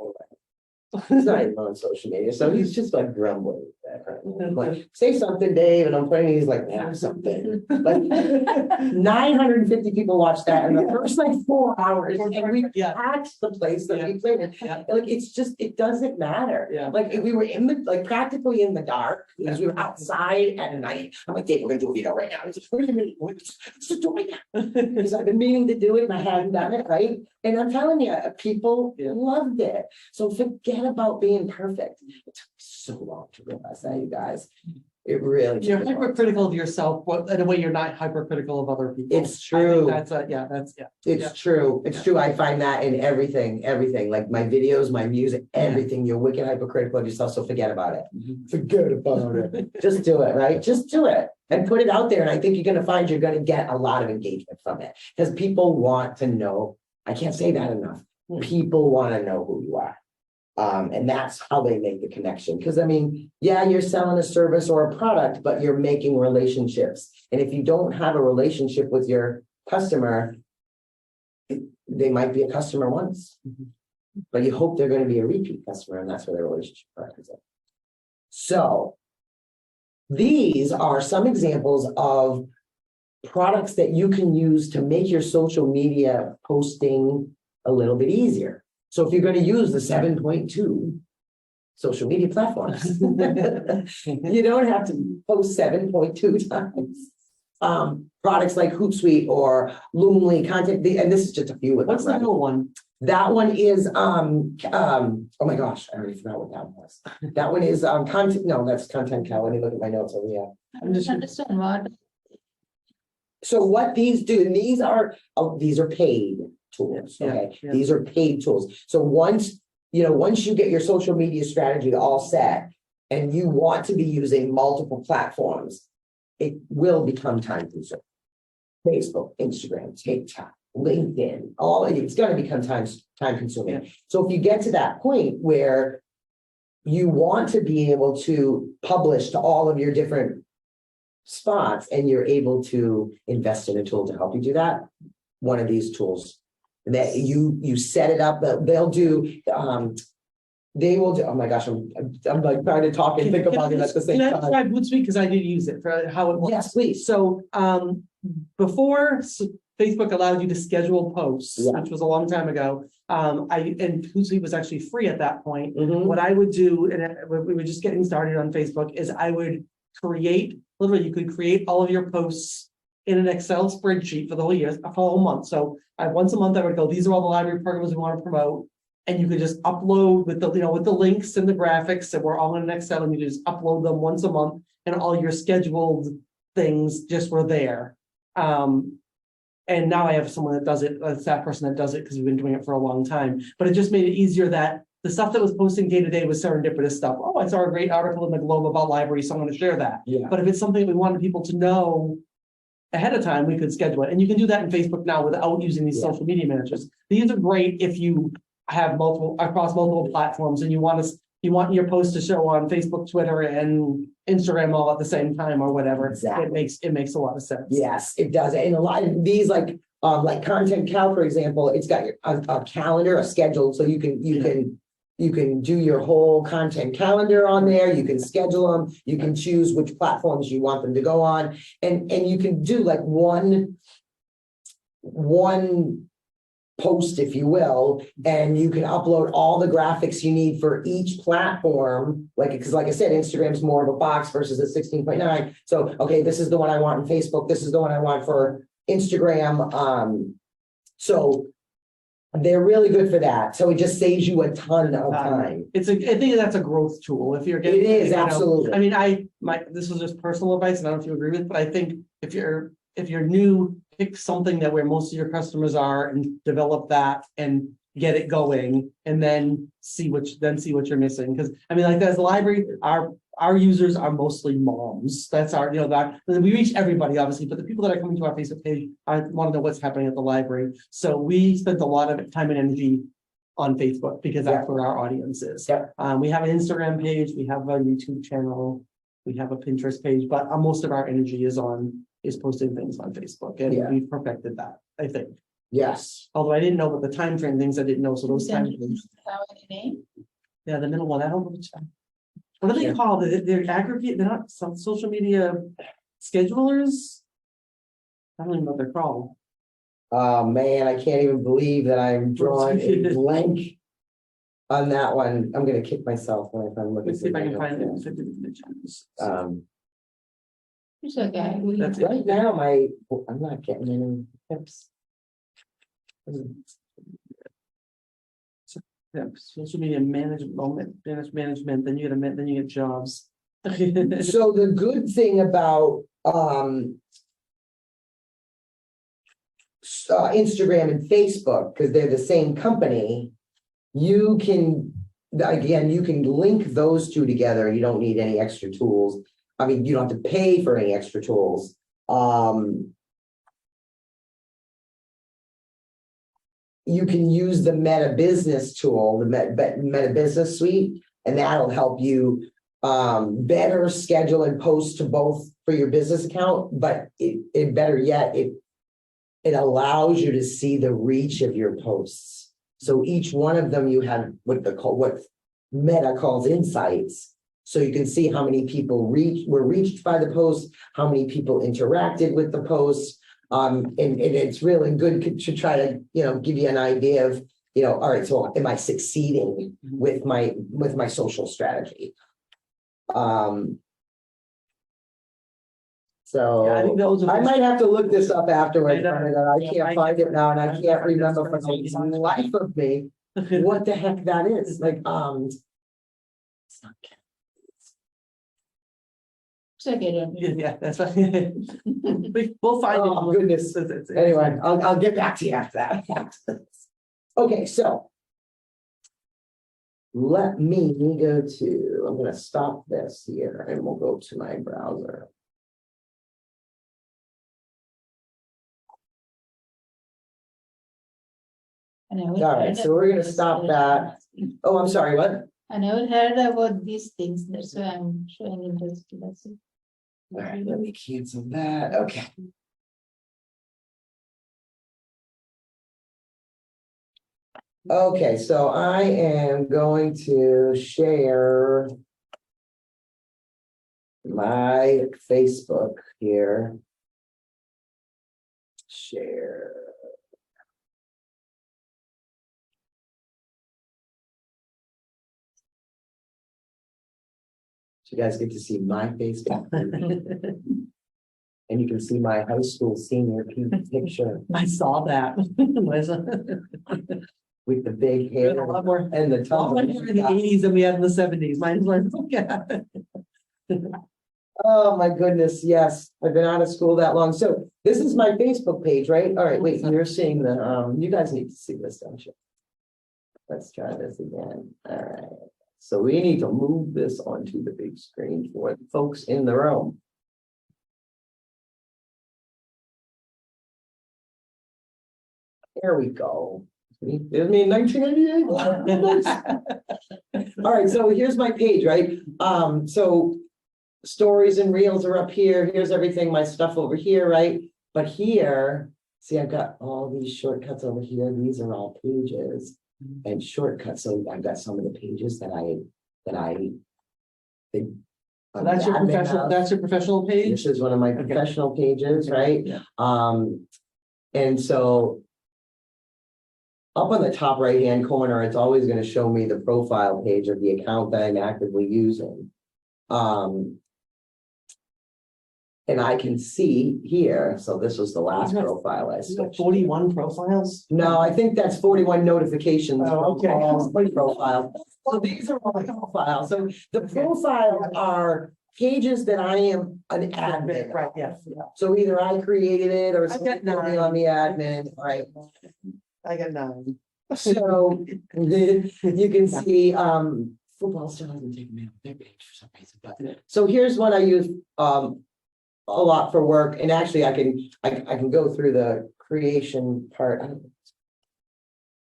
oh, he's not even on social media, so he's just like grumbling. Like, say something, Dave, and I'm putting, he's like, yeah, something. Like 950 people watched that in the first like 4 hours, and we Yeah. packed the place that we played in. Yeah. Like, it's just, it doesn't matter. Yeah. Like, we were in the, like, practically in the dark, because we were outside at night. I'm like, Dave, we're gonna do a video right now. He's like, wait a minute, let's just do it right now. Because I've been meaning to do it and I haven't done it, right? And I'm telling you, people Yeah. loved it. So forget about being perfect. It took me so long to realize that, you guys. It really. You're took me a long hypercritical of yourself, but in a way you're not hypercritical of other people. It's I think true. That's yeah. It's true. It's true. I find that in everything, like my videos, my music, everything. You're wicked hypercritical of yourself, so forget about it. Forget about it. Just do it, right? Just do it and put it out there. And I think you're gonna find you're gonna get a lot of engagement from it because people want to know. I can't say that enough. People want to know who you are. And that's how they make the connection. Because I mean, yeah, you're selling a service or a product, but you're making relationships. And if you don't have a relationship with your customer, they might be a customer once, but you hope they're going to be a repeat customer, and that's where the relationship is. So these are some examples of products that you can use to make your social media posting a little bit easier. So if you're going to use the 7.2 social media platforms, you don't have to post 7.2 times. Products like Hootsuite or Loomly content, and this is just a few of them. What's the middle one? That one is oh my gosh, I already forgot what that was. That one is content. No, that's Content Cow. Let me look at my notes over here. I don't understand what. So what these do, and these are paid tools. Yeah, Okay, yeah. these are paid tools. So once you get your social media strategy all set, and you want to be using multiple platforms, it will become time consuming. Facebook, Instagram, TikTok, LinkedIn, all it's going to become time consuming. Yeah. So if you get to that point where you want to be able to publish to all of your different spots and you're able to invest in a tool to help you do that, one of these tools that you set it up, they'll do they will do. Oh my gosh, I'm like trying to talk and think about it at the same Can I time. describe Hootsuite because I did use it for how it works? Yes, please. So before Facebook allowed you to schedule posts, Yeah. which was a long time ago, and Hootsuite was actually free at that point. Mhm. What I would do, and we were just getting started on Facebook, is I would literally you could create all of your posts in an Excel spreadsheet for the whole year, for the whole month. So once a month I would go, these are all the library programs we want to promote. And you could just upload with the links and the graphics that were all in an Excel, and you just upload them once a month, and all your scheduled things just were there. And now I have someone that does it, a staff person that does it because we've been doing it for a long time. But it just made it easier that the stuff that was posting day to day was serendipitous stuff. Oh, I saw a great article in the Globe about libraries, so I'm going to share that. Yeah. But if it's something we wanted people to know ahead of time, we could schedule it. And you can do that in Facebook now without using these Yeah. social media managers. These are great if you have across multiple platforms and you want your post to show on Facebook, Twitter, and Instagram all at the same time or whatever. Exactly. It makes a lot of sense. Yes, it does. And a lot of these like Content Cow, for example, it's got a calendar, a schedule, so you can do your whole content calendar on there. You can schedule them. You can choose which platforms you want them to go on, and you can do like one post, if you will, and you can upload all the graphics you need for each platform. Because like I said, Instagram's more of a box versus a 16.9. So, okay, this is the one I want in Facebook. This is the one I want for Instagram. So they're really good for that. So it just saves you a ton of time. I think that's a growth tool. If you're getting, It is, absolutely. I mean, this was just personal advice, and I don't know if you agree with, but I think if you're new, pick something that where most of your customers are and develop that and get it going, and then see what you're missing. Because I mean, like as a library, our users are mostly moms. That's our, that we reach everybody, obviously, but the people that are coming to our Facebook page want to know what's happening at the library. So we spent a lot of time and energy on Facebook because that's where our audience is. Yep. We have an Instagram page, we have a YouTube channel, we have a Pinterest page, but most of our energy is posting things on Facebook, and we've perfected that, I think. Yes. Although I didn't know what the time frame things I didn't know, so those time frames. Have any name? Yeah, the middle one, I don't know which. What are they called? They're aggregate, they're not some social media schedulers? I don't even know what they're called. Oh, man, I can't even believe that I'm drawing a blank on that one. I'm gonna kick myself when I'm looking. Let's see if I can through my find notes. it. It's okay. I will- That's it. Right now, I'm not getting any tips. Yeah, social media management, then you get jobs. So the good thing about, Instagram and Facebook, because they're the same company, you can, again, you can link those two together. You don't need any extra tools. I mean, you don't have to pay for any extra tools. You can use the Meta Business tool, the Meta Business Suite, and that'll help you better schedule and post to both for your business account, but it better yet, it allows you to see the reach of your posts. So each one of them, you have what Meta calls insights. So you can see how many people were reached by the post, how many people interacted with the post. And it's really good to try to, give you an idea of, all right, so am I succeeding with my social strategy? Yeah, I think So those are. I might have to look this up afterwards. I know. I can't find it now and I can't remember for the life of me what the heck that is. Like, it's not. It's okay. Don't worry. Yeah, that's right. We'll find it. Oh, goodness. Anyway, I'll get back to you after that. Okay, so. Let me go to, I'm gonna stop this here and we'll go to my browser. I never All right, heard so we're gonna about stop this. that. Oh, I'm sorry, what? I never heard about these things. That's why I'm showing interest. That's it. All right, let me cancel that. Okay. Okay, so I am going to share my Facebook here. Share. So you guys get to see my Facebook. And you can see my high school senior picture I saw that. with the big We had hair a lot more, and the a lot more tongue. in the eighties than we had in the seventies. Mine's like, yeah. Oh, my goodness, yes, I've been out of school that long. So this is my Facebook page, right? All right, wait, you're seeing the, you guys need to see this, don't you? Let's try this again. All right. So we need to move this onto the big screen for the folks in the room. There we go. There's me in 1988. All right, so here's my page, right? So stories and reels are up here. Here's everything, my stuff over here, right? But here, see, I've got all these shortcuts over here. These are all pages and shortcuts. So I've got some of the pages that I think. So that's your professional page? This is one of my professional pages, right? Yeah. And so up on the top right-hand corner, it's always going to show me the profile page of the account that I'm actively using. And I can see here, so this was the last profile I switched. 41 profiles? No, I think that's 41 notifications. Oh, okay. from all my profiles. So these are all my profiles. So the profiles are pages that I am an admin. Right, yes, yeah. So either I created it or I've got somebody on the admin, right? I got 9. So you can see, football still hasn't taken me off their page for some reason, but. So here's what I use, a lot for work, and actually I can go through the creation part.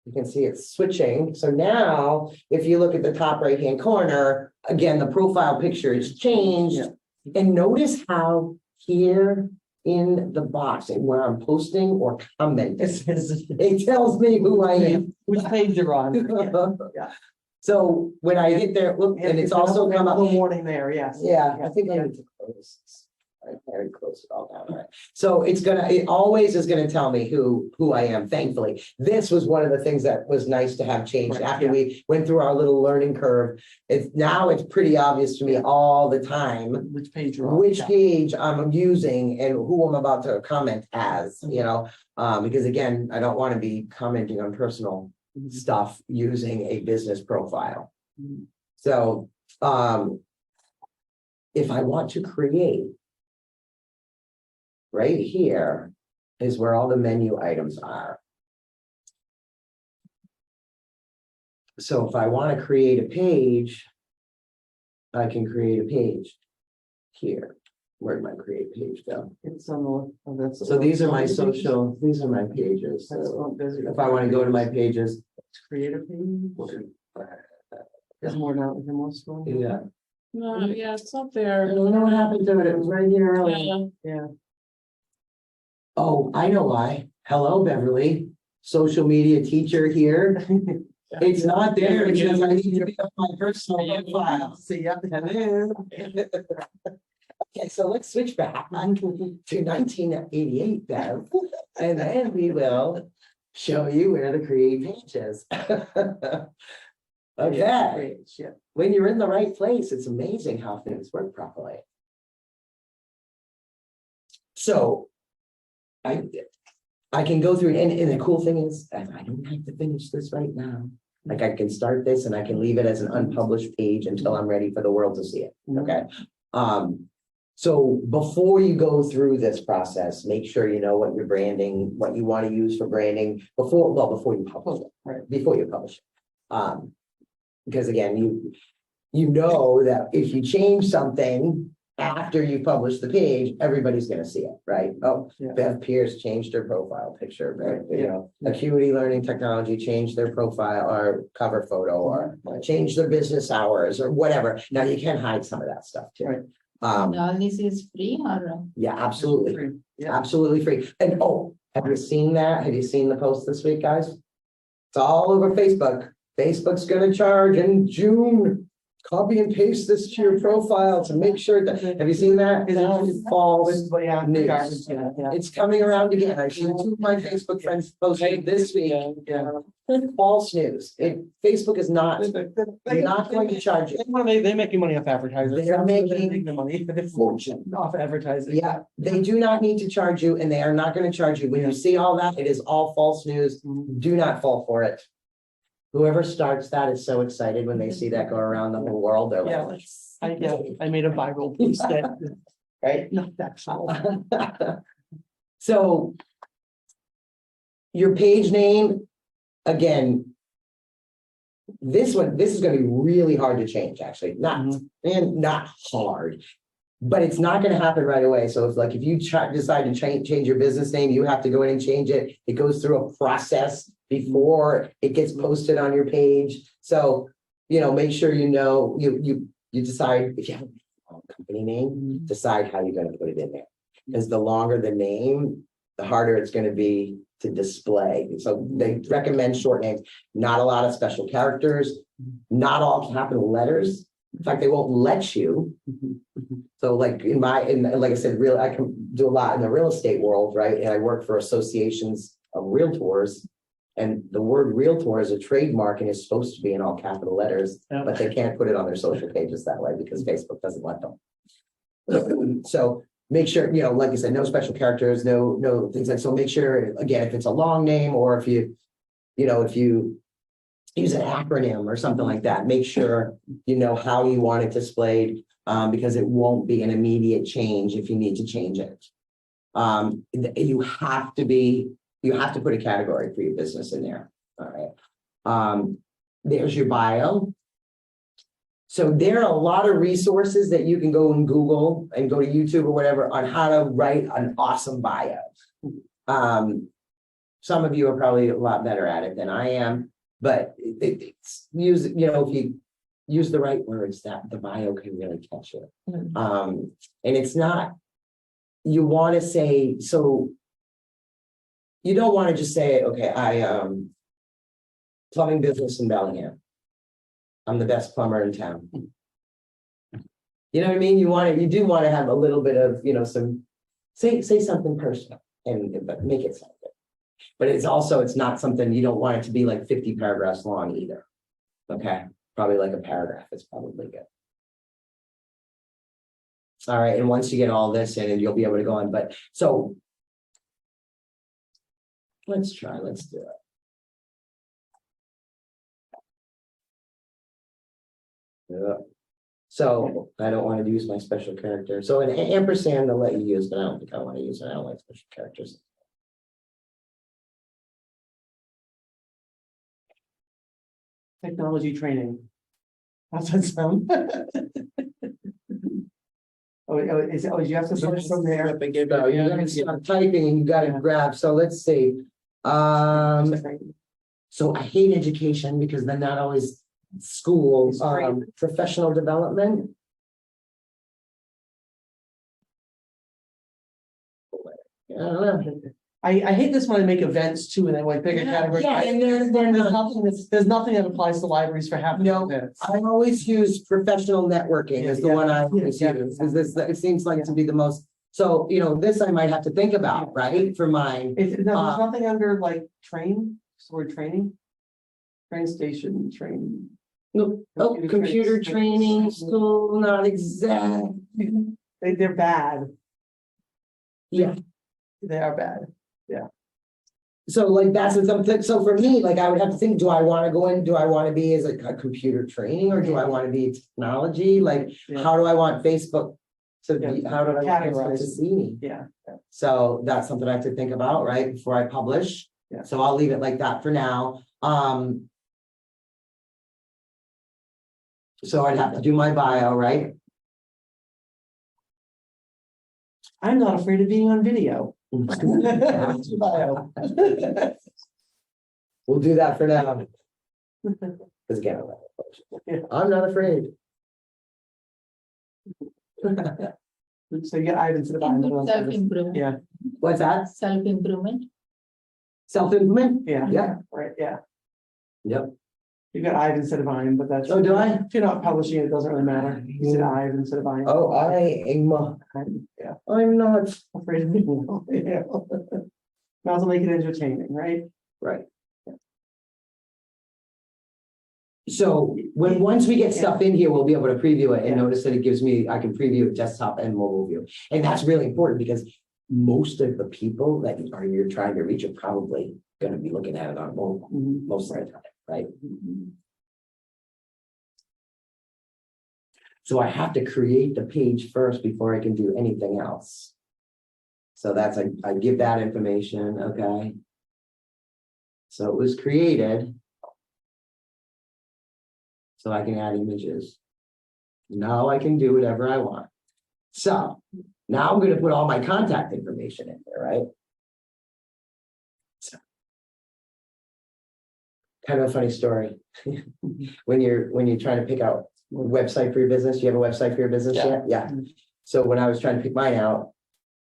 You can see it's switching. So now, if you look at the top right-hand corner, again, the profile picture has changed. Yeah. And notice how here in the box and where I'm posting or commenting, It says, it tells me who I am. which page you're on. Yeah. So when I hit there, look, and it's also come up. Another warning there, yes. Yeah, I think I need to close this. I already closed it all down, right? So it always is gonna tell me who I am, thankfully. This was one of the things that was nice to have changed Right, after yeah. we went through our little learning curve. Now it's pretty obvious to me all the time Which page you're on. which yeah. page I'm using and who I'm about to comment as, because again, I don't want to be commenting on personal Mhm. stuff using a business profile. Mhm. So, if I want to create, right here is where all the menu items are. So if I want to create a page, I can create a page here. Where'd my create page go? It's on the, oh, that's. So these are my these are my pages. That's So not busy. if I want to go to my pages, Create a page. There's more now, is there more scrolling? yeah. No, yeah, it's not I there. don't know what happened to it. It was right here earlier. Yeah. Oh, I know why. Hello, Beverly. Social media teacher here. It's not there because I need to be on my personal profile. See, yeah. Okay, so let's switch back to 1988, Bev. And then we will show you where the create page is. Okay, Yeah. when you're in the right place, it's amazing how things work properly. So I can go through and the cool thing is I don't have to finish this right now. Like I can start this and I can leave it as an unpublished page until I'm ready for the world to see it. Okay. So before you go through this process, make sure you know what your branding, what you want to use for branding before you publish it, right? Before you publish it. Because again, you know that if you change something after you publish the page, everybody's gonna see it, right? Oh, Yeah. Bev Pierce changed her profile picture, right? Yeah. Acuity Learning Technology changed their profile or cover photo or changed their business hours or whatever. Now you can hide some of that stuff too. Right. And all this is free or? Yeah, absolutely. Yeah. Absolutely free. And have you seen that? Have you seen the post this week, guys? It's all over Facebook. Facebook's gonna charge in June. Copy and paste this to your profile to make sure that, have you seen that? False Yeah, news. garbage, yeah, yeah. It's coming around again. I've seen two of my Facebook friends posted this week. Yeah. False news. Facebook is not going to charge you. They're making money off advertising. They're making the money. fortune. Off advertising. Yeah, they do not need to charge you and they are not going to charge you. When you see all that, it is all false news. Do not fall for it. Whoever starts that is so excited when they see that go around the whole world. They're Yeah, like, I made a viral post that, right? not that foul. So your page name, again, this is gonna be really hard to change, actually, not hard. But it's not gonna happen right away. So if you decide to change your business name, you have to go in and change it. It goes through a process before it gets posted on your page. So, make sure you decide if you have a company name, decide how you're gonna put it in there. Because the longer the name, the harder it's gonna be to display. So they recommend short names, not a lot of special characters, not all capital letters. In fact, they won't let you. So like like I said, I can do a lot in the real estate world, right? And I work for associations of realtors. And the word realtor is a trademark and is supposed to be in all capital letters, but they can't put it on their social pages that way because Facebook doesn't let them. So make sure, like I said, no special characters, no things like, so make sure, again, if it's a long name or if you use an acronym or something like that, make sure you know how you want it displayed, because it won't be an immediate change if you need to change it. You have to put a category for your business in there. All right. There's your bio. So there are a lot of resources that you can go and Google and go to YouTube or whatever on how to write an awesome bio. Some of you are probably a lot better at it than I am, but it's if you use the right words, that the bio can really catch you. And it's not, you want to say, so you don't want to just say, okay, I plumbing business in Bellingham. I'm the best plumber in town. You know what I mean? You do want to have a little bit of, some, say something personal but make it sound good. But it's not something you don't want it to be like 50 paragraphs long either. Okay, probably like a paragraph is probably good. All right, and once you get all this in, and you'll be able to go on, but so. Let's do it. Yeah. So I don't want to use my special character. So an ampersand I'll let you use, but I don't think I want to use it. I don't like special characters. Technology training. How's that sound? You have to start from there. No, you're gonna start typing and you gotta grab. So let's see. So I hate education because they're not always school, professional development. I don't know. I hate this when I make events too, and then like bigger categories. Yeah, and There's nothing that applies to libraries for half. No, I always use professional networking is the one I always Yeah. use, because this, it seems like to be the most, so, this I might have to think about, right, for mine. There's nothing under like training. Train station, train. No, oh, computer training school, not exact. They're bad. Yeah. They are bad. So like that's something, so for me, like I would have to think, do I want to go in, do I want to be as a computer training or do I want to be technology? Like, Yeah. how do I want Facebook to be, Yeah. how do I want Facebook to Categorize. see me? Yeah. So that's something I have to think about, right, before I publish. Yeah. So I'll leave it like that for now. So I'd have to do my bio, right? I'm not afraid of being on video. We'll do that for now. Because again, I'm not afraid. So you get items to the Self-improvement. Yeah, What's that? Self-improvement. Self-improvement? yeah. Yeah. Right, yeah. Yep. You got Ive instead of I'm, but that's. Oh, do I? If you're not publishing, it doesn't really matter. You said Ive instead of I'm. Oh, I am. Yeah, I'm not. afraid of being. Yeah. Might as well make it entertaining, right? Right. So once we get stuff in here, we'll be able to preview it and Yeah. notice that it gives me, I can preview it desktop and mobile view. And that's really important because most of the people that you're trying to reach are probably gonna be looking at it on mobile most of the time, right? So I have to create the page first before I can do anything else. So that's, I give that information, okay? So it was created. So I can add images. Now I can do whatever I want. So now I'm gonna put all my contact information in there, right? So, kind of a funny story. When you're trying to pick out a website for your business, you have a website for your business yet? Yeah. So when I was trying to pick mine out,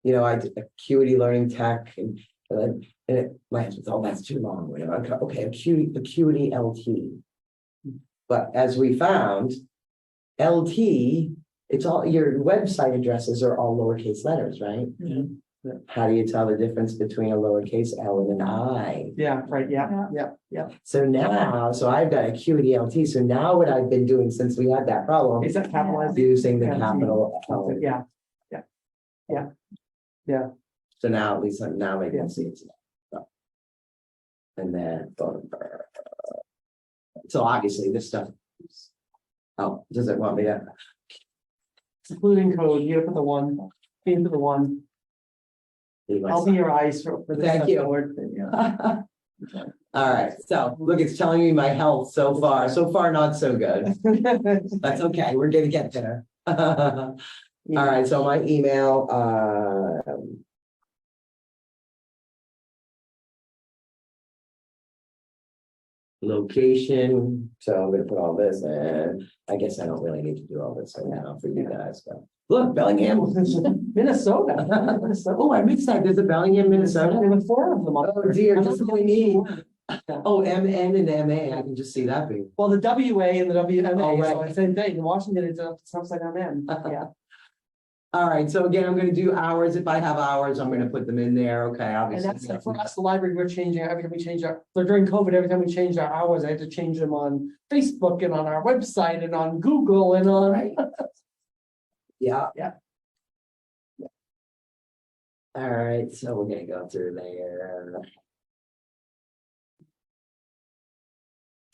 I did Acuity Learning Tech and my husband's, oh, that's too long. Whatever. Okay, Acuity LT. But as we found, LT, it's all, your website addresses are all lowercase letters, right? Yeah. How do you tell the difference between a lowercase L and an I? Yeah, right, yeah. So now, so I've got Acuity LT, so now what I've been doing since we had that problem, Is that capitalized? using the LT. capital L. Yeah. So now at least, now I Yeah. can see it's. And then. So obviously this stuff. Oh, does it want me to? Including code, you gotta put the one, into the one. I'll be your eyes for this. Thank you. word thing, yeah. All right, so look, it's telling me my health so far. So far, not so good. That's okay. We're gonna get there. All right, so my email, location, so I'm gonna put all this in. I guess I don't really need to do all this right now for you guys, but look, Bellingham. Minnesota. Oh, I mixed that. There's a Bellingham, Minnesota. There were 4 of them. up Oh there. dear, just what we need. Oh, MN and MA, I can just see that being. Well, the WA and the WMA, Oh, so right. it's the same thing. In Washington, it's upside down M. Yeah. All right, so again, I'm gonna do hours. If I have hours, I'm gonna put them in there. Okay, And obviously. that's like for us, the library, we're changing every time we change our, so during COVID, every time we changed our hours, I had to change them on Facebook and on our website and on Google and on. Right. Yeah. Yeah. All right, so we're gonna go through there.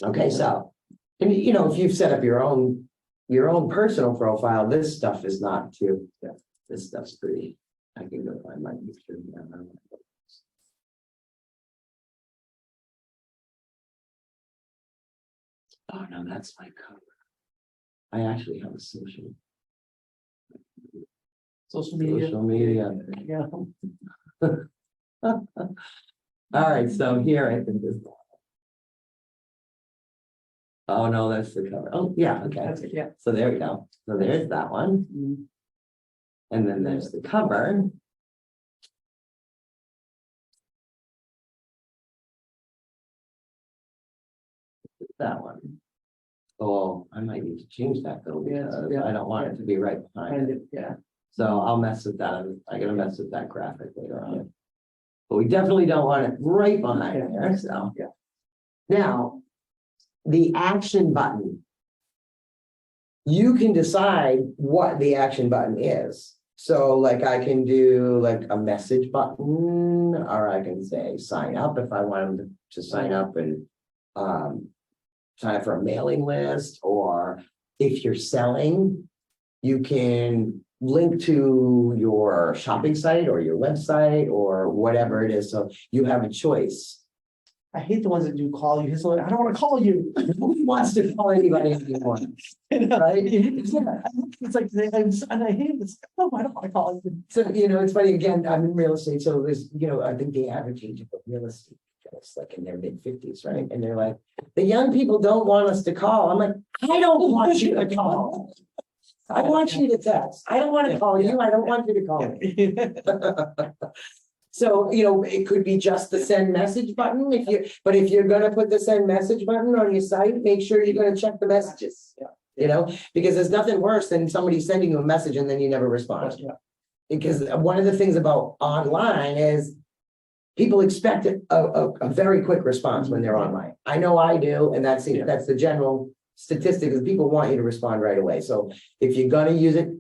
Okay, so, and you know, if you've set up your own personal profile, this stuff is not too, yeah, this stuff's pretty, I can go find my picture. Oh, no, that's my cover. I actually have a social media. Yeah. All right, so here I think this. Oh, no, that's the cover. Oh, yeah, okay. That's it, yeah. So there we go. So there's that one. Mm. And then there's the cover. That one. Oh, I might need to change that though, Yeah, because yeah, I don't want it to be right behind And it. it, yeah. So I'll mess with that. I'm gonna mess with that graphic later on. But we definitely don't want it right behind there, so. Yeah. Now, the action button. You can decide what the action button is. So like I can do like a message button, or I can say sign up if I want them to sign up and sign up for a mailing list, or if you're selling, you can link to your shopping site or your website or whatever it is. So you have a choice. I hate the ones that do call you. It's like, I don't want to call you. Who wants to call anybody anymore? Right? It's like, and I hate this. No, I don't want to call you. So, you know, it's funny, again, I'm in real estate, so there's, you know, I think the average age of real estate is like in their mid-50s, right? And they're like, the young people don't want us to call. I'm like, I don't want you to call. I want you to text. I don't want to call you. I don't want you to call me. So, you know, it could be just the send message button but if you're gonna put the send message button on your site, make sure you're gonna check the messages. Yeah. You know, because there's nothing worse than somebody sending you a message and then you never respond. Yeah. Because one of the things about online is people expect a very quick response when they're online. I know I do, and that's the general statistic is people want you to respond right away. So if you're gonna use it,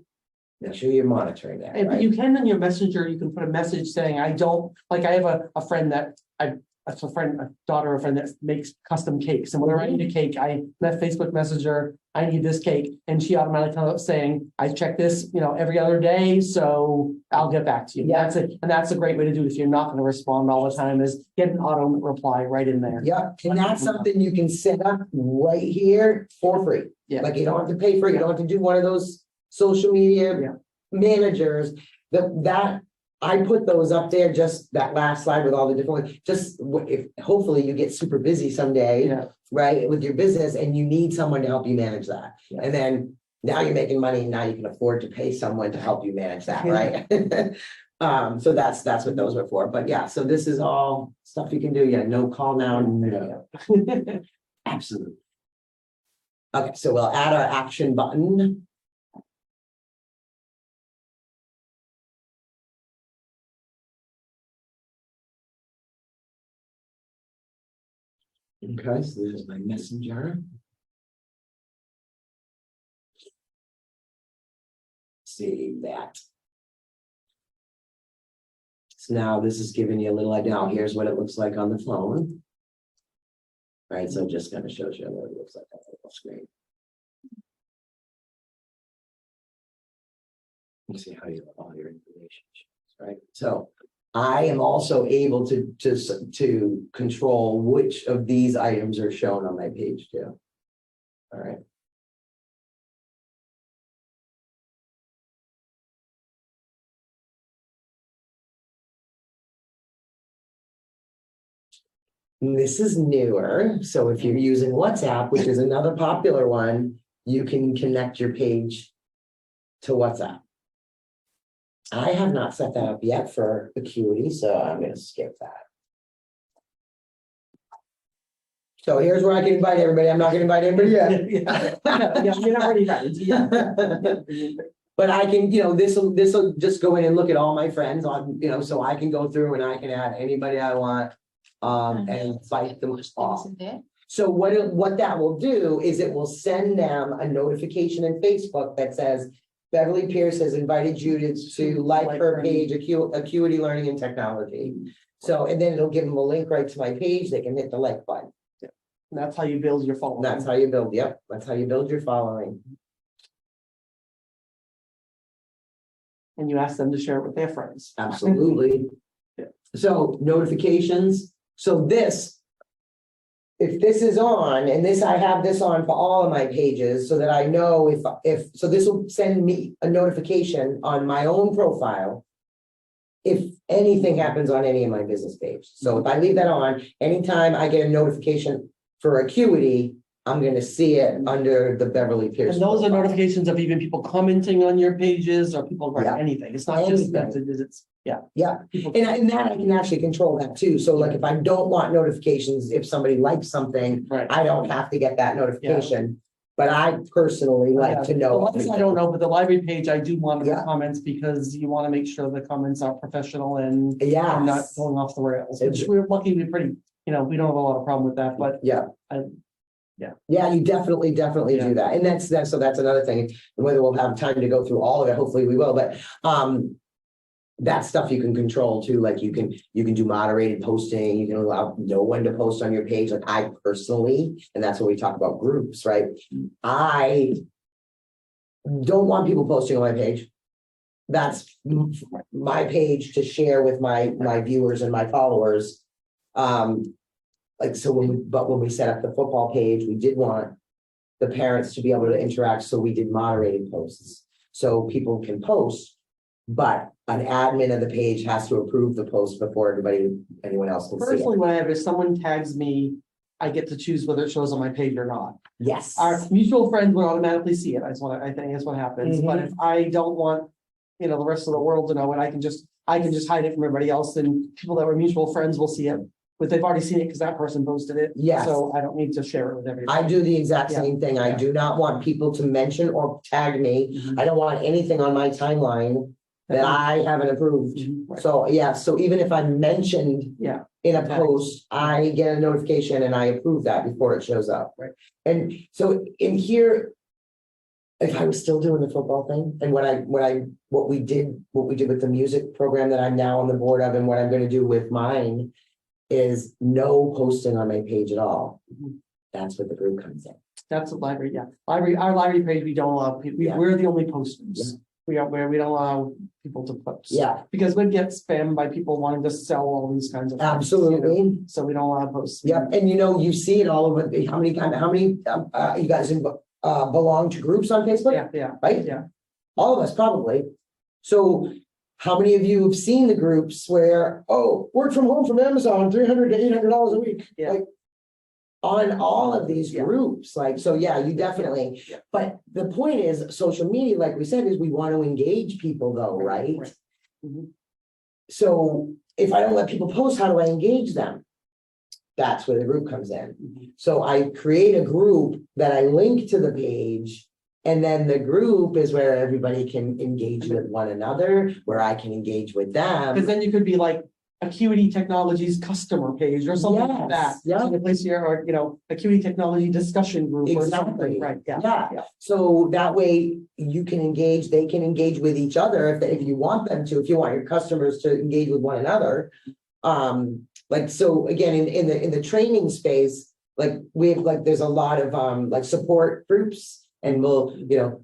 make sure you're monitoring that. And Right? you can in your messenger, you can put a message saying, I don't, like, I have a friend that that's a friend, a daughter of a friend that makes custom cakes. And whenever I need a cake, I let Facebook Messenger, I need this cake. And she automatically comes up saying, I check this, you know, every other day. So I'll get back to you. Yeah. That's it. And that's a great way to do it. If you're not going to respond all the time, is get an auto reply right in there. Yeah, and that's something you can set up right here for free. Yeah. Like you don't have to pay for it, you don't have to do one of those social media Yeah. managers. That I put those up there, just that last slide with all the different ones, just if hopefully you get super busy someday, Yeah. right, with your business and you need someone to help you manage that. Yeah. And then now you're making money, now you can afford to pay someone to help you manage that, right? So that's what those were for. But yeah, so this is all stuff you can do. Yeah, no call now. No. Absolutely. Okay, so we'll add our action button. Okay, so there's my messenger. Save that. So now this is giving you a little idea. Now here's what it looks like on the phone. Right, so just kind of shows you what it looks like on the little screen. You see how you have all your information, right? So I am also able to control which of these items are shown on my page too. All right. And this is newer. So if you're using WhatsApp, which is another popular one, you can connect your page to WhatsApp. I have not set that up yet for Acuity, so I'm going to skip that. So here's where I can invite everybody. I'm not gonna invite everybody yet. Yeah, you're not ready, right? Yeah. But I can, this'll just go in and look at all my friends on, so I can go through and I can add anybody I want. And invite them all. Is there? So what that will do is it will send them a notification in Facebook that says Beverly Pierce has invited you to like her page, Acuity Learning and Technology. So, and then it'll give them a link right to my page. They can hit the like button. And that's how you build your following. That's how you build, yep, that's how you build your following. And you ask them to share it with their friends. Absolutely. Yeah. So notifications, so if this is on, and I have this on for all of my pages, so that I know so this will send me a notification on my own profile if anything happens on any of my business pages. So if I leave that on, anytime I get a notification for Acuity, I'm gonna see it under the Beverly Pierce. And those are profile. notifications of even people commenting on your pages or people Yeah. writing anything. It's not just Anything. messages, it's, yeah. Yeah, People. and that I can actually control that too. So like if I don't want notifications, if somebody likes something, Right. I don't have to get that notification. But I personally like to The know. ones I don't know, but the library page, I do monitor Yeah. comments because you want to make sure the comments are professional and not Yes, going off the rails, which we're lucky, we're pretty, we don't have a lot of problem with that, but yeah. I- Yeah, you definitely Yeah. do that. And that's another thing. And whether we'll have time to go through all of it, hopefully we will, but that stuff you can control too. Like you can do moderated posting, you can allow no one to post on your page. Like I personally, and that's when we talk about groups, right? I don't want people posting on my page. That's my page to share with my viewers and my followers. When we set up the football page, we did want the parents to be able to interact, so we did moderated posts. So people can post, but an admin of the page has to approve the post before anyone else can see it. personally, what I have is someone tags me, I get to choose whether it shows on my page or not. Yes. Our mutual friends would automatically see it. I think that's what happens, but if I don't want, the rest of the world to know it, I can just hide it from everybody else, and people that were mutual friends will see it. But they've already seen it because that person posted it. Yes. So I don't need to share it with everybody. I do the exact Yeah. same thing. I Yeah. do not want people to mention or tag me. Mhm. I don't want anything on my timeline that I haven't approved. Mhm. Right. So, yeah, so even if I'm mentioned Yeah. in a Exactly. post, I get a notification and I approve that before it shows up. Right. And so in here, if I was still doing the football thing and what we did with the music program that I'm now on the board of, and what I'm gonna do with mine is no posting on my page at all. Mhm. That's where the group comes in. That's the library, yeah. Our library page, we don't allow people, Yeah. we're the only posters. We don't allow people to post. Yeah, Because we'd get spammed by people wanting to sell all these kinds of. things, absolutely. So we don't allow posts. Yep, and you see it all over, how many you guys belong to groups on Facebook? Yeah, Right? yeah. All of us probably. So how many of you have seen the groups where, work from home from Amazon, $300 to $800 a week? Yeah. Like, on all of these Yeah. groups, like, so yeah, you definitely, Yeah. but the point is, social media, like we said, is we want to engage people though, right? Right. Mhm. So if I don't let people post, how do I engage them? That's where the group comes in. Mhm. So I create a group that I link to the page. And then the group is where everybody can engage with one another, where I can engage with Because them. then you could be like Acuity Technologies customer page or something like that. Yes, yeah. So the place here, or, Acuity Technology discussion group or Exactly. something, right? Yeah. Yeah, so that way you can engage, they can engage with each other if you want them to, if you want your customers to engage with one another. So again, in the training space, there's a lot of support groups. And we'll,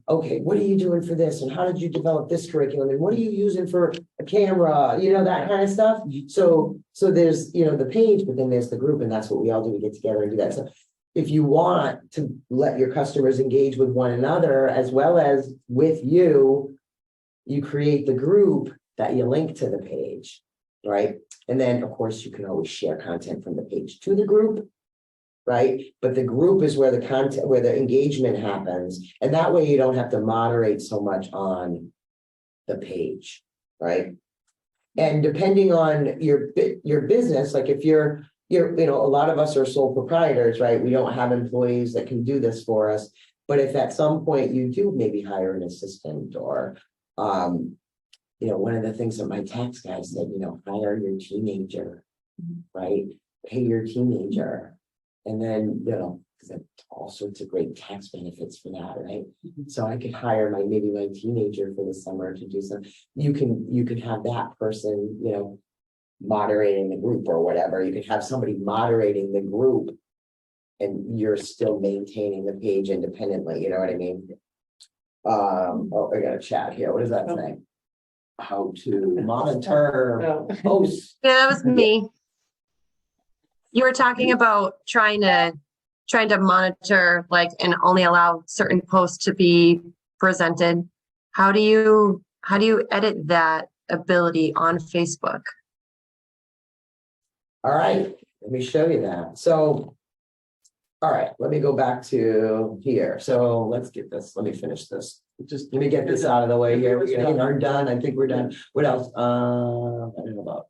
okay, what are you doing for this? And how did you develop this curriculum? And what are you using for a camera? That kind of stuff. So there's, the page, but then there's the group, and that's what we all do. We get together and do that. So if you want to let your customers engage with one another as well as with you, you create the group that you link to the page, right? And then, of course, you can always share content from the page to the group. Right? But the group is where the content, where the engagement happens. And that way you don't have to moderate so much on the page, right? And depending on your business, like if you're you know, a lot of us are sole proprietors, right? We don't have employees that can do this for us. But if at some point you do maybe hire an assistant or, you know, one of the things that my tax guy said, you know, hire your teenager, right? Pay your teenager. And then, you know, because all sorts of great tax benefits for that, right? So I could hire maybe my teenager for the summer to do some, you could have that person, you know, moderating the group or whatever. You could have somebody moderating the group and you're still maintaining the page independently, you know what I mean? Oh, I got a chat here. What does that say? How to monitor Oh. posts. Yeah, that was me. You were talking about trying to monitor, like, and only allow certain posts to be presented. How do you edit that ability on Facebook? All right, let me show you that. So, all right, let me go back to here. So let's get this, let me finish this. Just Let me get this out of the way here. We're done. I think we're done. What else? I don't know about.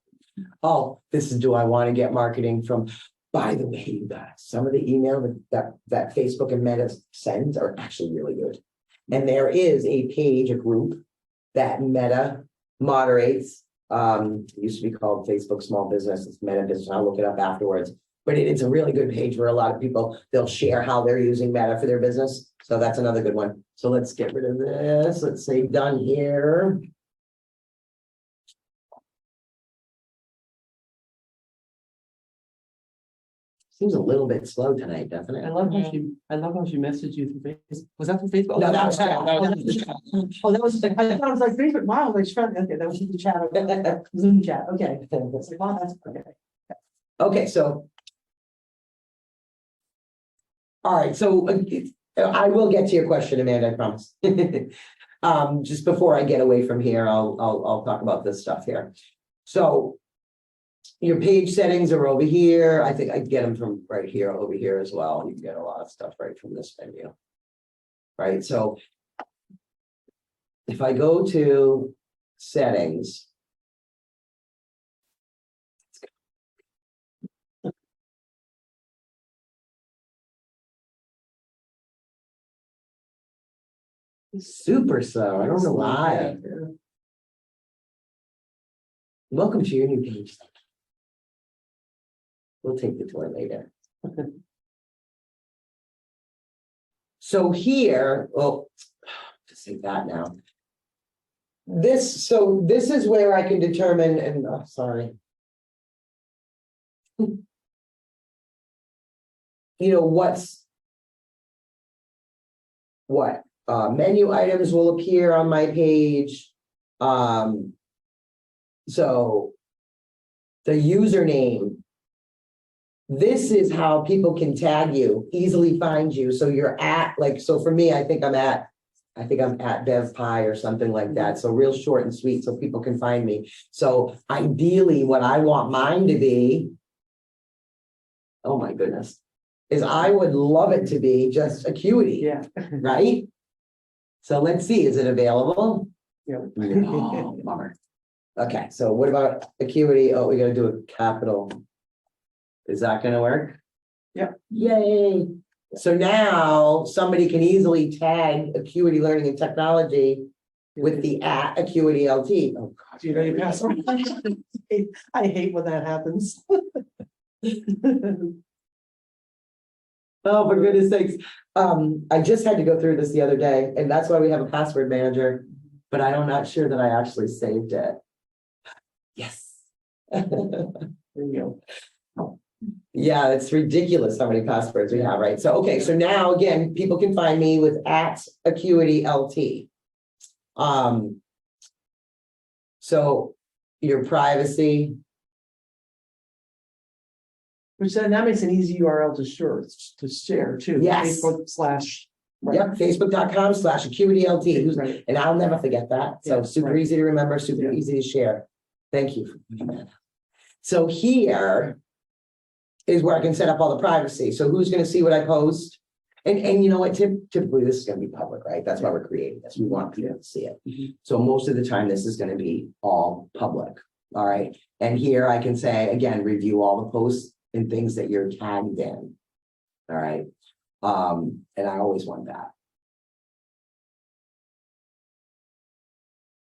Oh, this is, do I want to get marketing from? By the way, you guys, some of the email that Facebook and Meta sends are actually really good. And there is a page, a group that Meta moderates. It used to be called Facebook Small Business. It's Meta Business. I'll look it up afterwards. But it's a really good page where a lot of people, they'll share how they're using Meta for their business. So that's another good one. So let's get rid of this. Let's say done here. Seems a little bit slow tonight, doesn't it? I love how she messaged you through Facebook. Was that through Facebook? No, that was chat. chat. Oh, that was the chat. Oh, that was, I thought it was like Facebook. Wow, like, okay, that was the chat. Zoom chat, okay. It's like, wow, that's okay. Okay, so. All right, so I will get to your question, Amanda, I promise. Just before I get away from here, I'll talk about this stuff here. So your page settings are over here. I think I get them from right here over here as well. You can get a lot of stuff right from this menu. Right, so if I go to settings. Super slow. I don't know why. Welcome to your new page. We'll take the tour later. So here, well, just say that now. So this is where I can determine, and oh, sorry. You know, what menu items will appear on my page. So the username. This is how people can tag you, easily find you. So you're at, like, so for me, I think I'm at Bev Pie or something like that. So real short and sweet so people can find me. So ideally what I want mine to be, oh my goodness, is I would love it to be just Acuity. Yeah. Right? So let's see, is it available? Yeah. Oh, bummer. Okay, so what about Acuity? Oh, we gotta do a capital. Is that gonna work? Yeah. Yay. So now somebody can easily tag Acuity Learning and Technology with the @ Acuity LT. Oh, God. Do you know your password? I hate when that happens. Oh, for goodness sakes. I just had to go through this the other day, and that's why we have a password manager, but I'm not sure that I actually saved it. Yes. There you go. Yeah, it's ridiculous how many passwords we have, right? So, okay, so now again, people can find me with @ Acuity LT. So your privacy. Which then that makes an easy URL to share too. Yes. Facebook/. Right. Yep, Facebook.com/Acuity LT. Right. And I'll never forget that. So Yeah, super right. easy to remember, super Yeah. easy to share. Thank you for doing that. So here is where I can set up all the privacy. So who's going to see what I post? And you know what, typically this is going to be public, right? That's why we're creating this. We want people to see it. Mhm. So most of the time, this is going to be all public. All right. And here I can say, again, review all the posts and things that you're tagged in. All right, and I always want that.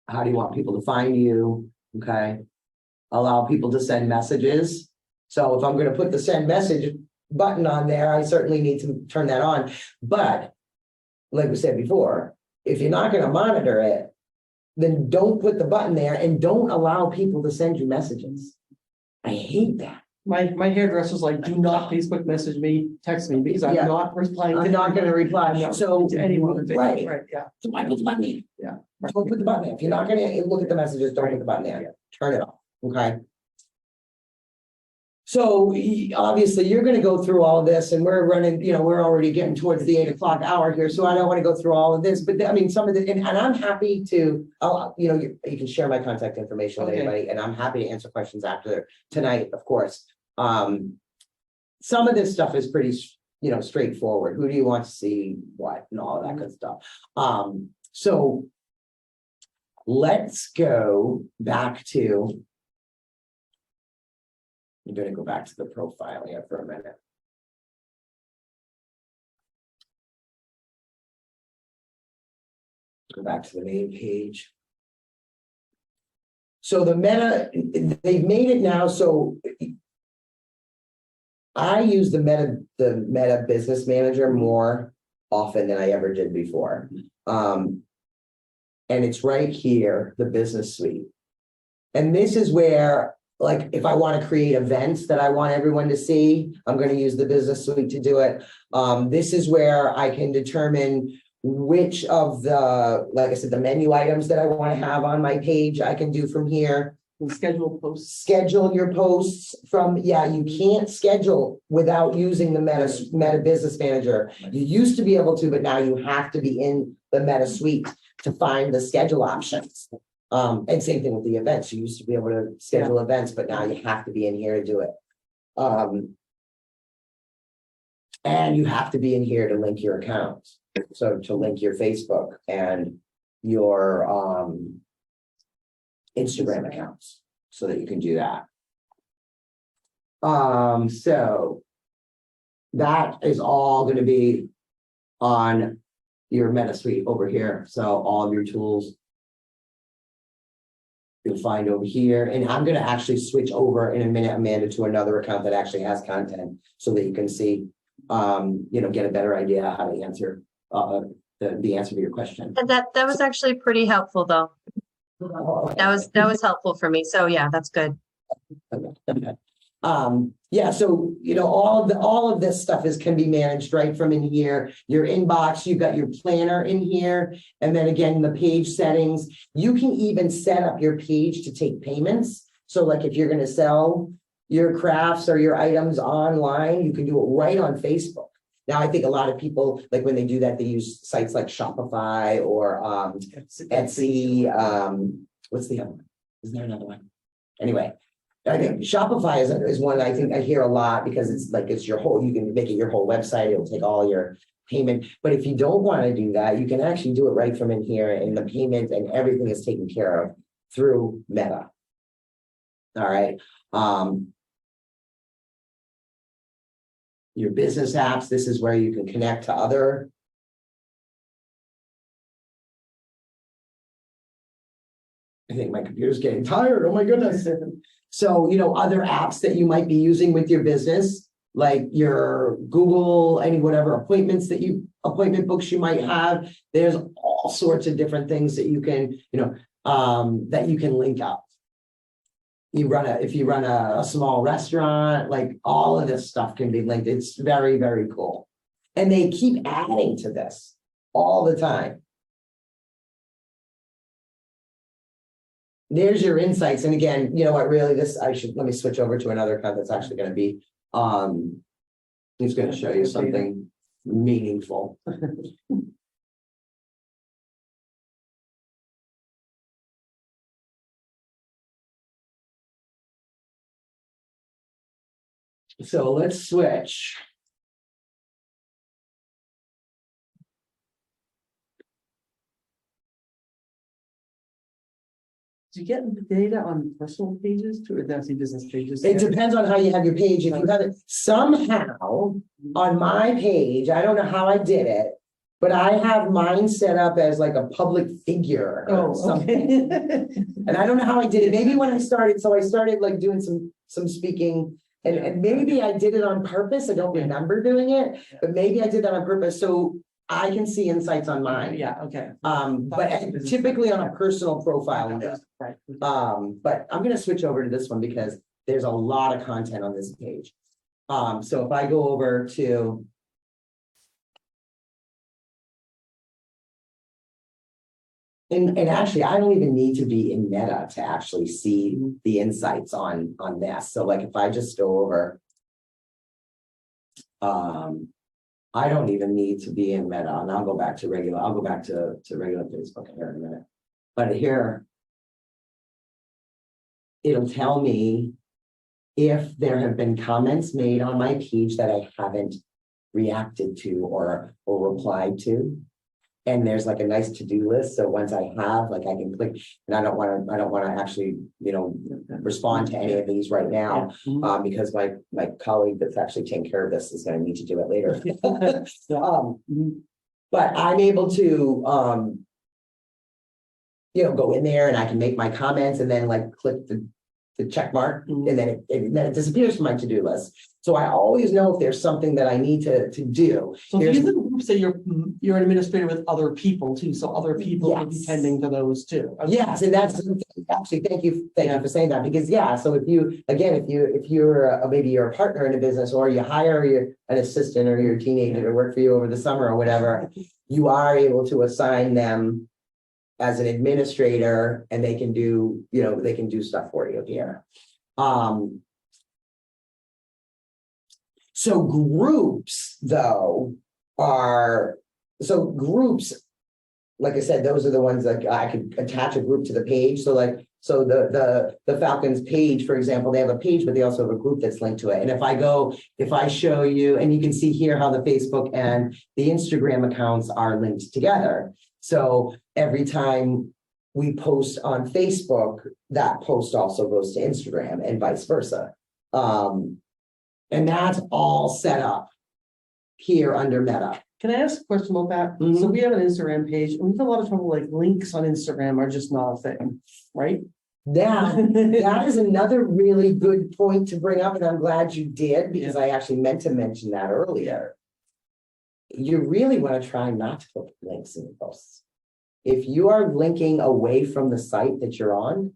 How do you want people to find you? Okay. Allow people to send messages. So if I'm gonna put the send message button on there, I certainly need to turn that on. But like we said before, if you're not gonna monitor it, then don't put the button there and don't allow people to send you messages. I hate that. My hairdresser's like, do not Facebook message me, text me, because I'm Yeah. not replying. I'm not gonna reply. No, So, to anyone. right. Right, yeah. So why put the button there? Yeah. Don't put the button there. If you're not gonna look at the messages, don't put the button Yeah. there. Turn it off, okay? So obviously, you're gonna go through all of this and we're running, we're already getting towards the 8 o'clock hour here, so I don't want to go through all of this, but I mean, some of the, and I'm happy to, you can share my contact information with Okay. anybody, and I'm happy to answer questions after tonight, of course. Some of this stuff is pretty, straightforward. Who do you want to see what and all of that good stuff. So let's go back to. I'm gonna go back to the profile here for a minute. Go back to the main page. So the meta, they've made it now, so I use the meta business manager more often than I ever did before. And it's right here, the business suite. And this is where, like, if I want to create events that I want everyone to see, I'm going to use the business suite to do it. This is where I can determine which of the, like I said, the menu items that I want to have on my page, I can do from here. And schedule posts. Schedule your posts from, you can't schedule without using the Meta Business Manager. You used to be able to, but now you have to be in the Meta Suite to find the schedule options. And same thing with the events. You used to be able to schedule events, but now you have to be in here to do it. And you have to be in here to link your accounts. So to link your Facebook and your Instagram accounts so that you can do that. So that is all going to be on your Meta Suite over here. So all of your tools you'll find over here. And I'm going to actually switch over in a minute, Amanda, to another account that actually has content so that you can see, get a better idea how to answer the answer to your question. And that was actually pretty helpful, though. That was helpful for me. So yeah, that's good. Okay. So all of this stuff can be managed right from in here. Your inbox, you've got your planner in here, and then again the page settings. You can even set up your page to take payments. So like if you're going to sell your crafts or your items online, you can do it right on Facebook. Now I think a lot of people, like when they do that, they use sites like Shopify or Etsy. What's the other one? Is there another one? Anyway, I think Shopify is one I think I hear a lot because it's your whole, you can make it your whole website. It'll take all your payment. But if you don't want to do that, you can actually do it right from in here, and the payment and everything is taken care of through Meta. All right. Your business apps, this is where you can connect to other. I think my computer's getting tired. Oh my goodness. So, other apps that you might be using with your business, like your Google, whatever appointment books you might have. There's all sorts of different things that you can, that you can link up. If you run a small restaurant, like all of this stuff can be linked. It's very, very cool. And they keep adding to this all the time. There's your insights. And again, you know what, really let me switch over to another account that's actually going to be, it's going to show you something meaningful. So let's switch. Do you get data on personal pages too, or that's business pages? It depends on how you have your page. If you have it somehow on my page, I don't know how I did it. But I have mine set up as like a public figure or Oh, something. okay. And I don't know how I did it. Maybe when I started, so I started like doing some speaking. And maybe I did it on purpose. I don't remember doing it, but maybe I did that on purpose. So I can see insights on mine. Yeah, okay. But typically on a personal profile. no. Right. But I'm gonna switch over to this one because there's a lot of content on this page. So if I go over to. And actually, I don't even need to be in Meta to actually see the insights on this. So like if I just go over. I don't even need to be in Meta, and I'll go back to regular, I'll go back to regular Facebook here in a minute. But here. It'll tell me if there have been comments made on my page that I haven't reacted to or replied to. And there's like a nice to-do list. So once I have, like I can click, and I don't want to actually, respond to any of these right now. Because my colleague that's actually taking care of this is going to need to do it later. But I'm able to, go in there and I can make my comments and then like click the check mark and then it disappears from my to-do list. So I always know if there's something that I need to do. So these are the groups that you're an administrator with other people too, so other people can be Yes. tending to those too. Okay. Yes, and that's actually, thank you for saying that, because so if you're maybe you're a partner in a business or you hire an assistant or your teenager to work for you over the summer or whatever, you are able to assign them as an administrator and they can do, they can do stuff for you here. So groups though groups, like I said, those are the ones that I could attach a group to the page. So the Falcons page, for example, they have a page, but they also have a group that's linked to it. And if I show you, and you can see here how the Facebook and the Instagram accounts are linked together. So every time we post on Facebook, that post also goes to Instagram and vice versa. And that's all set up here under Meta. Can I ask a question about that? Mhm. So we have an Instagram page and we've had a lot of trouble, like links on Instagram are just not a thing, right? That is another really good point to bring up, and I'm glad you did, because I actually meant to mention that earlier. You really want to try not to put links in your posts. If you are linking away from the site that you're on,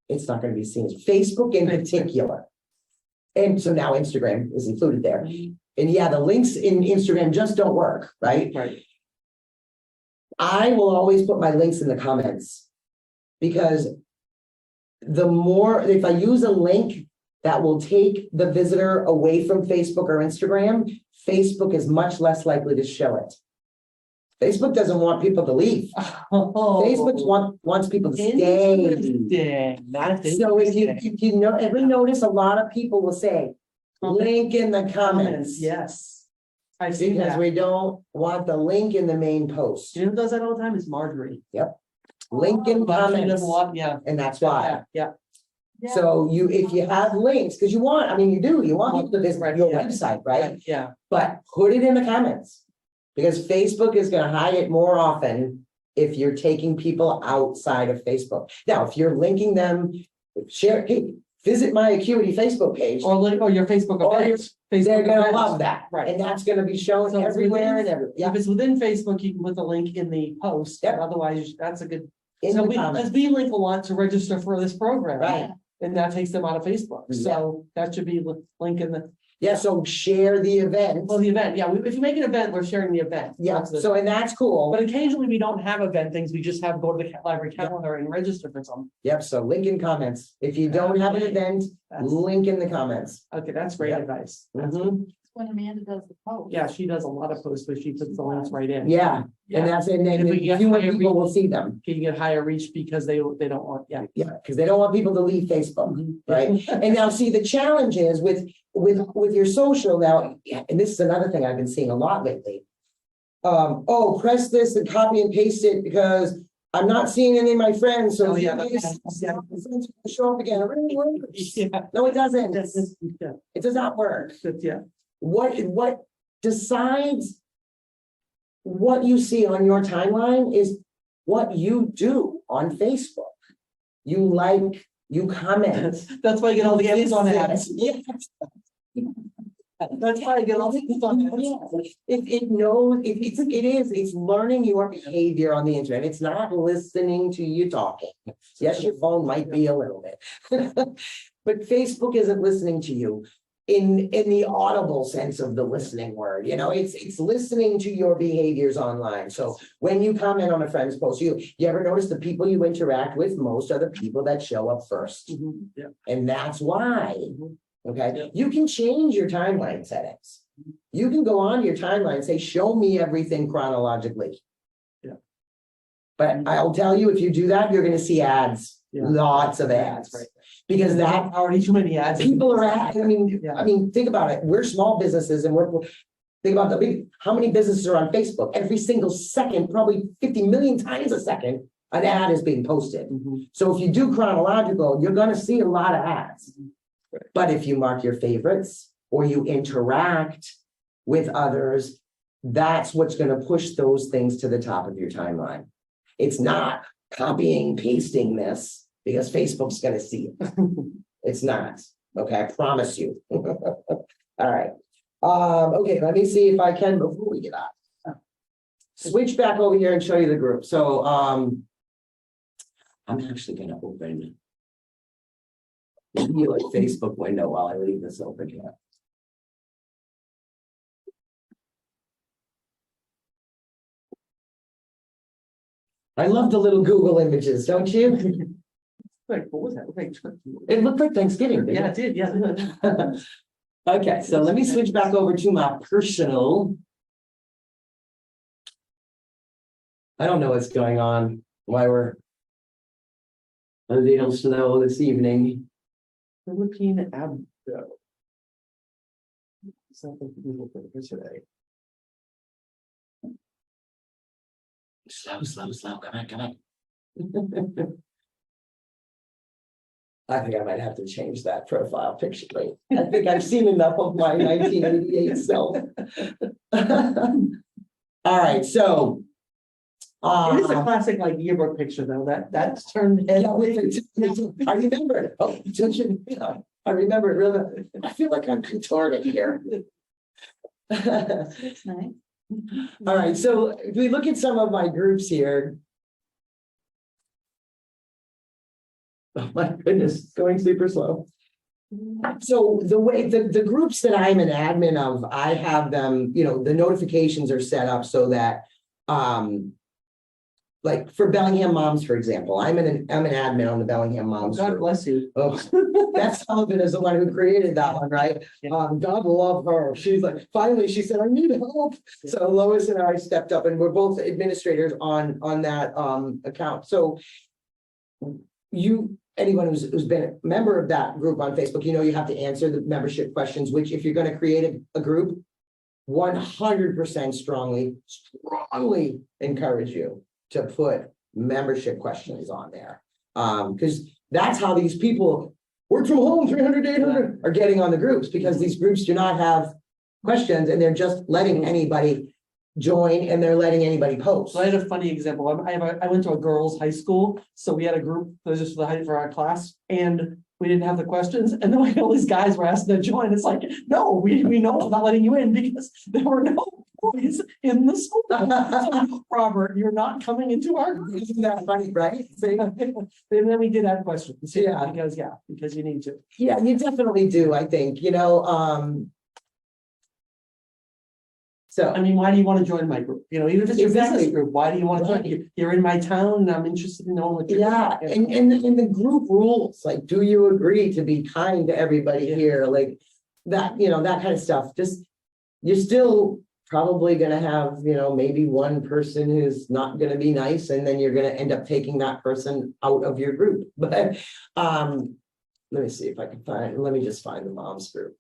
it's not going to be seen. Facebook in particular. And so now Instagram is included there. And the links in Instagram just don't work, right? Right. I will always put my links in the comments, because if I use a link that will take the visitor away from Facebook or Instagram, Facebook is much less likely to show it. Facebook doesn't want people to leave. Facebook wants people to stay. So if you ever notice, a lot of people will say, link in the comments. Yes. I see Because that. we don't want the link in the main post. You know who does that all the time? Is Marjorie. Link in She does comments, a lot, yeah. and that's why. Yeah. So if you have links, because you want people to visit your website, right? Yeah. But put it in the comments, because Facebook is gonna hide it more often if you're taking people outside of Facebook. Now, if you're linking them, hey, visit my Acuity Facebook page, Or your Facebook. Or events. they're Facebook gonna events. love that. Right. And that's gonna be shown So it's everywhere within- and everywhere. If it's within Facebook, you can put the link in the post, Yep. otherwise that's a good. In So the because comments, we link a lot to register for this program. right? And that takes them out of Facebook, so that should be link in the, Yeah, so share the event. well, the event, if you make an event, we're sharing the event. Yeah, That's the- so and that's cool. But occasionally we don't have event things, we just have go to the library calendar and register for some. Yep, so link in comments. If you don't have an event, That's- link in the comments. Okay, that's great Yep. advice. Mhm. When Amanda does the post. Yeah, she does a lot of posts, but she puts the links right in. Yeah, Yeah, and then And if we get fewer higher people will reach- see them. can you get higher reach because they don't want, yeah. Yeah, because they don't want people to leave Facebook, Mhm. right? And now, see, the challenge is with your social now, and this is another thing I've been seeing a lot lately. Press this and copy and paste it because I'm not seeing any of my friends, so. Oh, yeah, my yeah. friends will show up again. It really works. Yeah. No, it doesn't. Yeah, It does not work. yeah. What decides what you see on your timeline is what you do on Facebook. You like, you comment. That's why I get all the Amazon ads. Yes. That's why I get all the Amazon ads. It's learning your behavior on the internet. It's not listening to you talking. Yes, your phone might be a little bit. But Facebook isn't listening to you in the audible sense of the listening word, it's listening to your behaviors online. So when you comment on a friend's post, you ever notice the people you interact with most are the people that show up first? Yeah. And that's why. Okay, Yeah. you can change your timeline settings. You can go on your timeline and say, show me everything chronologically. Yeah. But I'll tell you, if you do that, you're gonna see ads, Yeah. lots of ads. Right. Because that Already too many ads. people are at, Yeah. I mean, think about it. We're small businesses and think about how many businesses are on Facebook? Every single second, probably 50 million times a second, an ad is being posted. Mhm. So if you do chronological, you're gonna see a lot of ads. Right. But if you mark your favorites or you interact with others, that's what's gonna push those things to the top of your timeline. It's not copying, pasting this because Facebook's gonna see it. It's not, okay, I promise you. All right, okay, let me see if I can before we get out. Switch back over here and show you the group, so, I'm actually gonna open your Facebook window while I leave this open here. I love the little Google images, don't you? Like, what was that? Okay. It looked like Thanksgiving. didn't Yeah, it? it did, yeah. Okay, so let me switch back over to my personal. I don't know what's going on, why we're a little slow this evening. Philippine Abdo. Something to Google for today. Slow, come on. I think I might have to change that profile picture. Wait, I think I've seen enough of my 1988 self. All right, so. It is a classic like yearbook picture though, that's turned. Yeah, I remember it. Oh, I remember it really. I feel like I'm contorted here. That's nice. All right, so if we look at some of my groups here. Oh my goodness, it's going super slow. So the way the groups that I'm an admin of, I have them, the notifications are set up so that, like for Bellingham Moms, for example, I'm an admin on the Bellingham Moms God group. bless you. Oh, that's Sullivan is the one who created that one, right? Yeah. God love her. She's like, finally, she said, I need help. Yeah. So Lois and I stepped up and we're both administrators on that account. So anyone who's been a member of that group on Facebook, you have to answer the membership questions, which if you're going to create a group, 100% strongly encourage you to put membership questions on there. Because that's how these people work from home, 300, 800 are getting on the groups, because these groups do not have questions and they're just letting anybody join and they're letting anybody post. So I had a funny example. I went to a girls' high school, so we had a group that was just for our class, and we didn't have the questions. And then like all these guys were asking to join. It's like, no, we know I'm not letting you in because there were no boys in the school. So, Robert, you're not coming into our group. Isn't that funny, right? And then we did have questions. Yeah. Because you need to. Yeah, you definitely do, I think, so. I mean, why do you want to join my group? Even if it's your Exactly. business group, why do you want to join? Right. You're in my town and I'm interested in knowing what you're Yeah, doing. and the group rules, like, do you agree to be kind to everybody Yeah. here? Like that, that kind of stuff. Just, you're still probably gonna have, maybe one person who's not gonna be nice, and then you're gonna end up taking that person out of your group. But let me see if I can let me just find the moms group.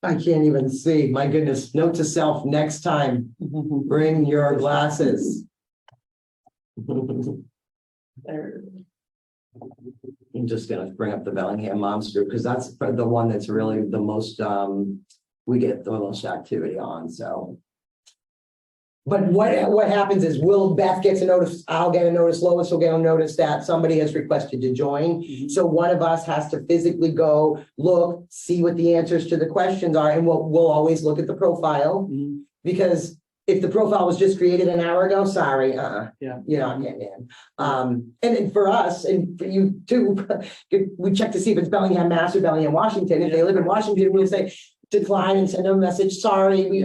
I can't even see. My goodness. Note to self, next time, bring your glasses. There. I'm just gonna bring up the Bellingham Moms Group, because that's the one that's really the most, we get the most activity on, so. But what happens is Beth gets a notice, I'll get a notice, Lois will get a notice that somebody has requested to join. Mhm. So one of us has to physically go, look, see what the answers to the questions are, and we'll always look at the profile. Mhm. Because if the profile was just created an hour ago, sorry, Yeah. you're not getting in. And then for us and for you too, we check to see if it's Bellingham, Mass or Bellingham, Washington. If they live in Washington, we'll say decline and send them a message, sorry, we,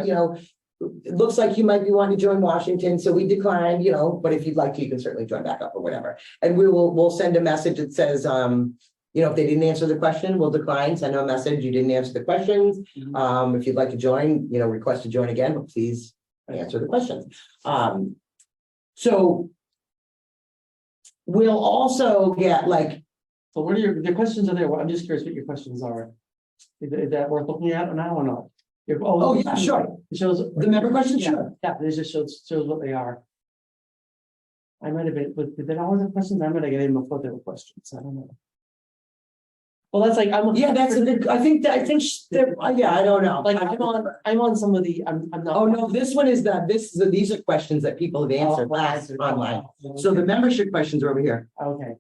it looks like you might be wanting to join Washington, so we declined, but if you'd like to, you can certainly join back up or whatever. And we'll send a message that says, if they didn't answer the question, we'll decline, send them a message, you didn't answer the questions. Mhm. If you'd like to join, request to join again, but please answer the questions. So we'll also get So what are the questions are there? Well, I'm just curious what your questions are. Is that worth looking at now or not? oh yeah, sure. It shows. The member question, Yeah, sure. yeah, it just shows what they are. I might have been, but did they always have questions? I might have given them before they were questions. I don't know. Well, that's like, Yeah, that's a good, I think, yeah, I don't know. like, I'm on some of the, I'm not. Oh, no, this one is these are questions that people have answered last online. So the membership questions are over here. Okay,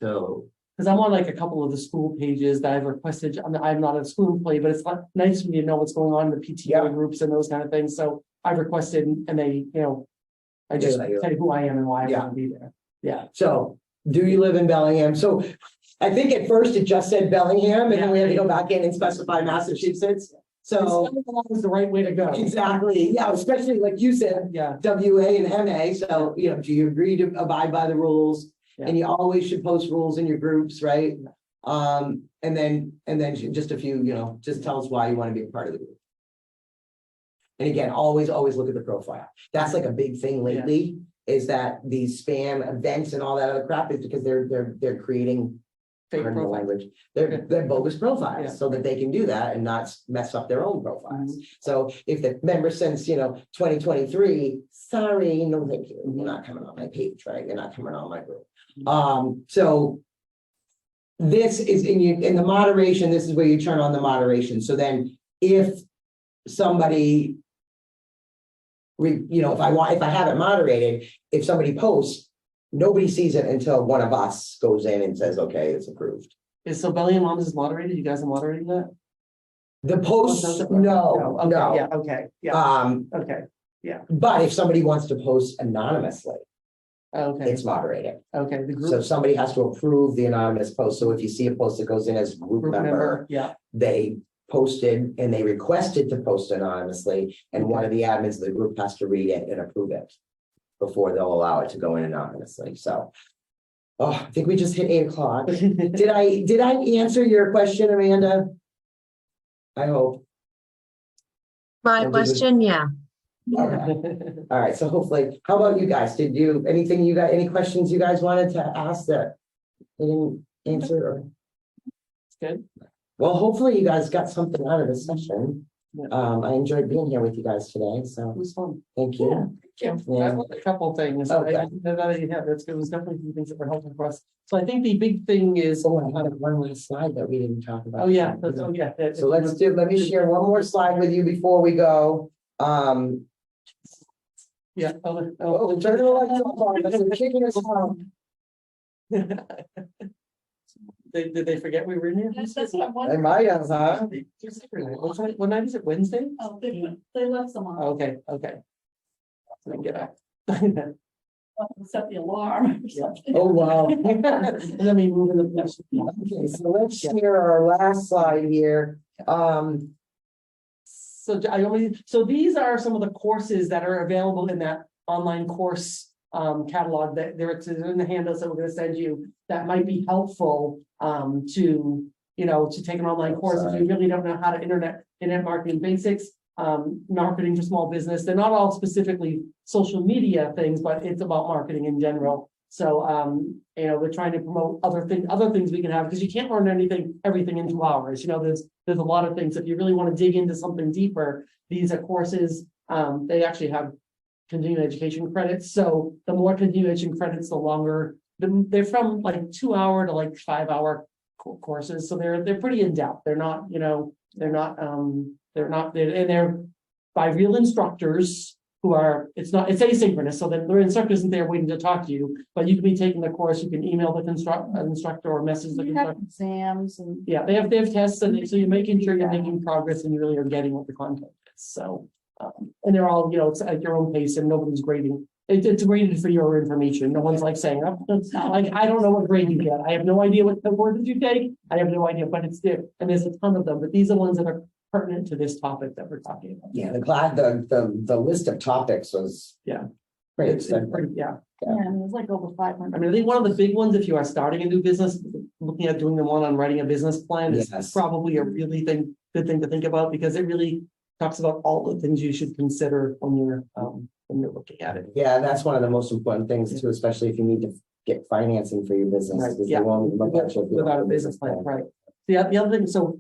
So, because I'm on like a couple of the school pages that I've requested. I'm not a school employee, but it's nice when you know what's going on in the PTO Yeah. groups and those kind of things. So I've requested and they, I just Yeah. say who I am and why I Yeah. want to be there. Yeah. so do you live in Bellingham? So I think at first it just said Bellingham and then we had to go back in and specify Massachusetts. So It's the right way to go. exactly, yeah, especially like you said, Yeah. WA and MA. So, do you agree to abide by the rules? Yeah. And you always should post rules in your groups, right? And then just a few, just tell us why you want to be a part of the group. And again, always look at the profile. That's like a big thing lately, is that these spam events and all that other crap is because they're creating Fake pardon the profile. language, they're bogus Yeah. profiles so that they can do that and not mess up their own profiles. Mhm. So if the member sends, 2023, sorry, no, thank you, you're not coming on my page, right? You're not coming on my group. So this is in the moderation, this is where you turn on the moderation. So then if somebody if I have it moderated, if somebody posts, nobody sees it until one of us goes in and says, okay, it's approved. So Bellingham Moms is moderated? You guys are moderating that? The posts, Okay, no. Yeah, okay, yeah, okay, But if somebody wants to post anonymously, okay, it's moderated. okay, the So group. somebody has to approve the anonymous post. So if you see a post that goes in as group member, Yeah, they posted and they requested to post anonymously, and one of the admins of the group has to read it and approve it before they'll allow it to go in anonymously. So, I think we just hit 8 o'clock. Did I answer your question, Amanda? I hope. My Or did we- question, yeah. Okay. All right, so hopefully, how about you guys? Any questions you guys wanted to ask that they didn't answer? Or It's good. well, hopefully you guys got something out of this session. Yeah. I enjoyed being here with you guys today, It so was fun. thank you. Yeah, Yeah. I learned a couple of things. Okay. It was definitely some things that were helpful for us. So I think the big thing is, Oh, I had one last slide that we didn't talk about. oh, yeah, that- So let me share one more slide with you before we go. Yeah. Turn the lights on, they're kicking us out. Did they forget we were in here? They might have, huh? What night is it? Wednesday? Oh, they left some on, Okay. Let me get up. set the alarm or something. Oh, wow. Let me move in the. Okay, so let's share our last slide here. So these are some of the courses that are available in that online course catalog that it's in the handouts that we're going to send you that might be helpful to take an online course if you really don't know how to internet marketing basics, marketing for small business. They're not all specifically social media things, but it's about marketing in general. So, we're trying to promote other things we can have, because you can't learn everything in 2 hours. There's a lot of things. If you really want to dig into something deeper, these are courses, they actually have continuing education credits. So the more continuing education credits, the longer, they're from like 2 hour to like 5 hour courses. So they're pretty in depth. They're by real instructors who are, it's asynchronous. So the instructor isn't there waiting to talk to you, but you can be taking the course. You can email the instructor or message the You have instructor. exams and. Yeah, they have tests, and so you're making sure you're making progress and you really are getting what the content is. So, and they're all, it's at your own pace and nobody's grading. It's graded for your information. No one's like saying, oh, it's not like, I don't know what grade you get. I have no idea what the word did you take. I have no idea, but it's there. And there's a ton of them, but these are ones that are pertinent to this topic that we're talking about. Yeah, the list of topics was. Yeah. Great. It's pretty, yeah. Yeah, it was like over 500. I mean, I think one of the big ones, if you are starting a new business, looking at doing them on writing a business plan is Yes. probably a really good thing to think about, because it really talks about all the things you should consider when you're looking at it. Yeah, that's one of the most important things too, especially if you need to get financing for your business. Right, because yeah. you won't look at your- Without a business plan, right? The other thing, so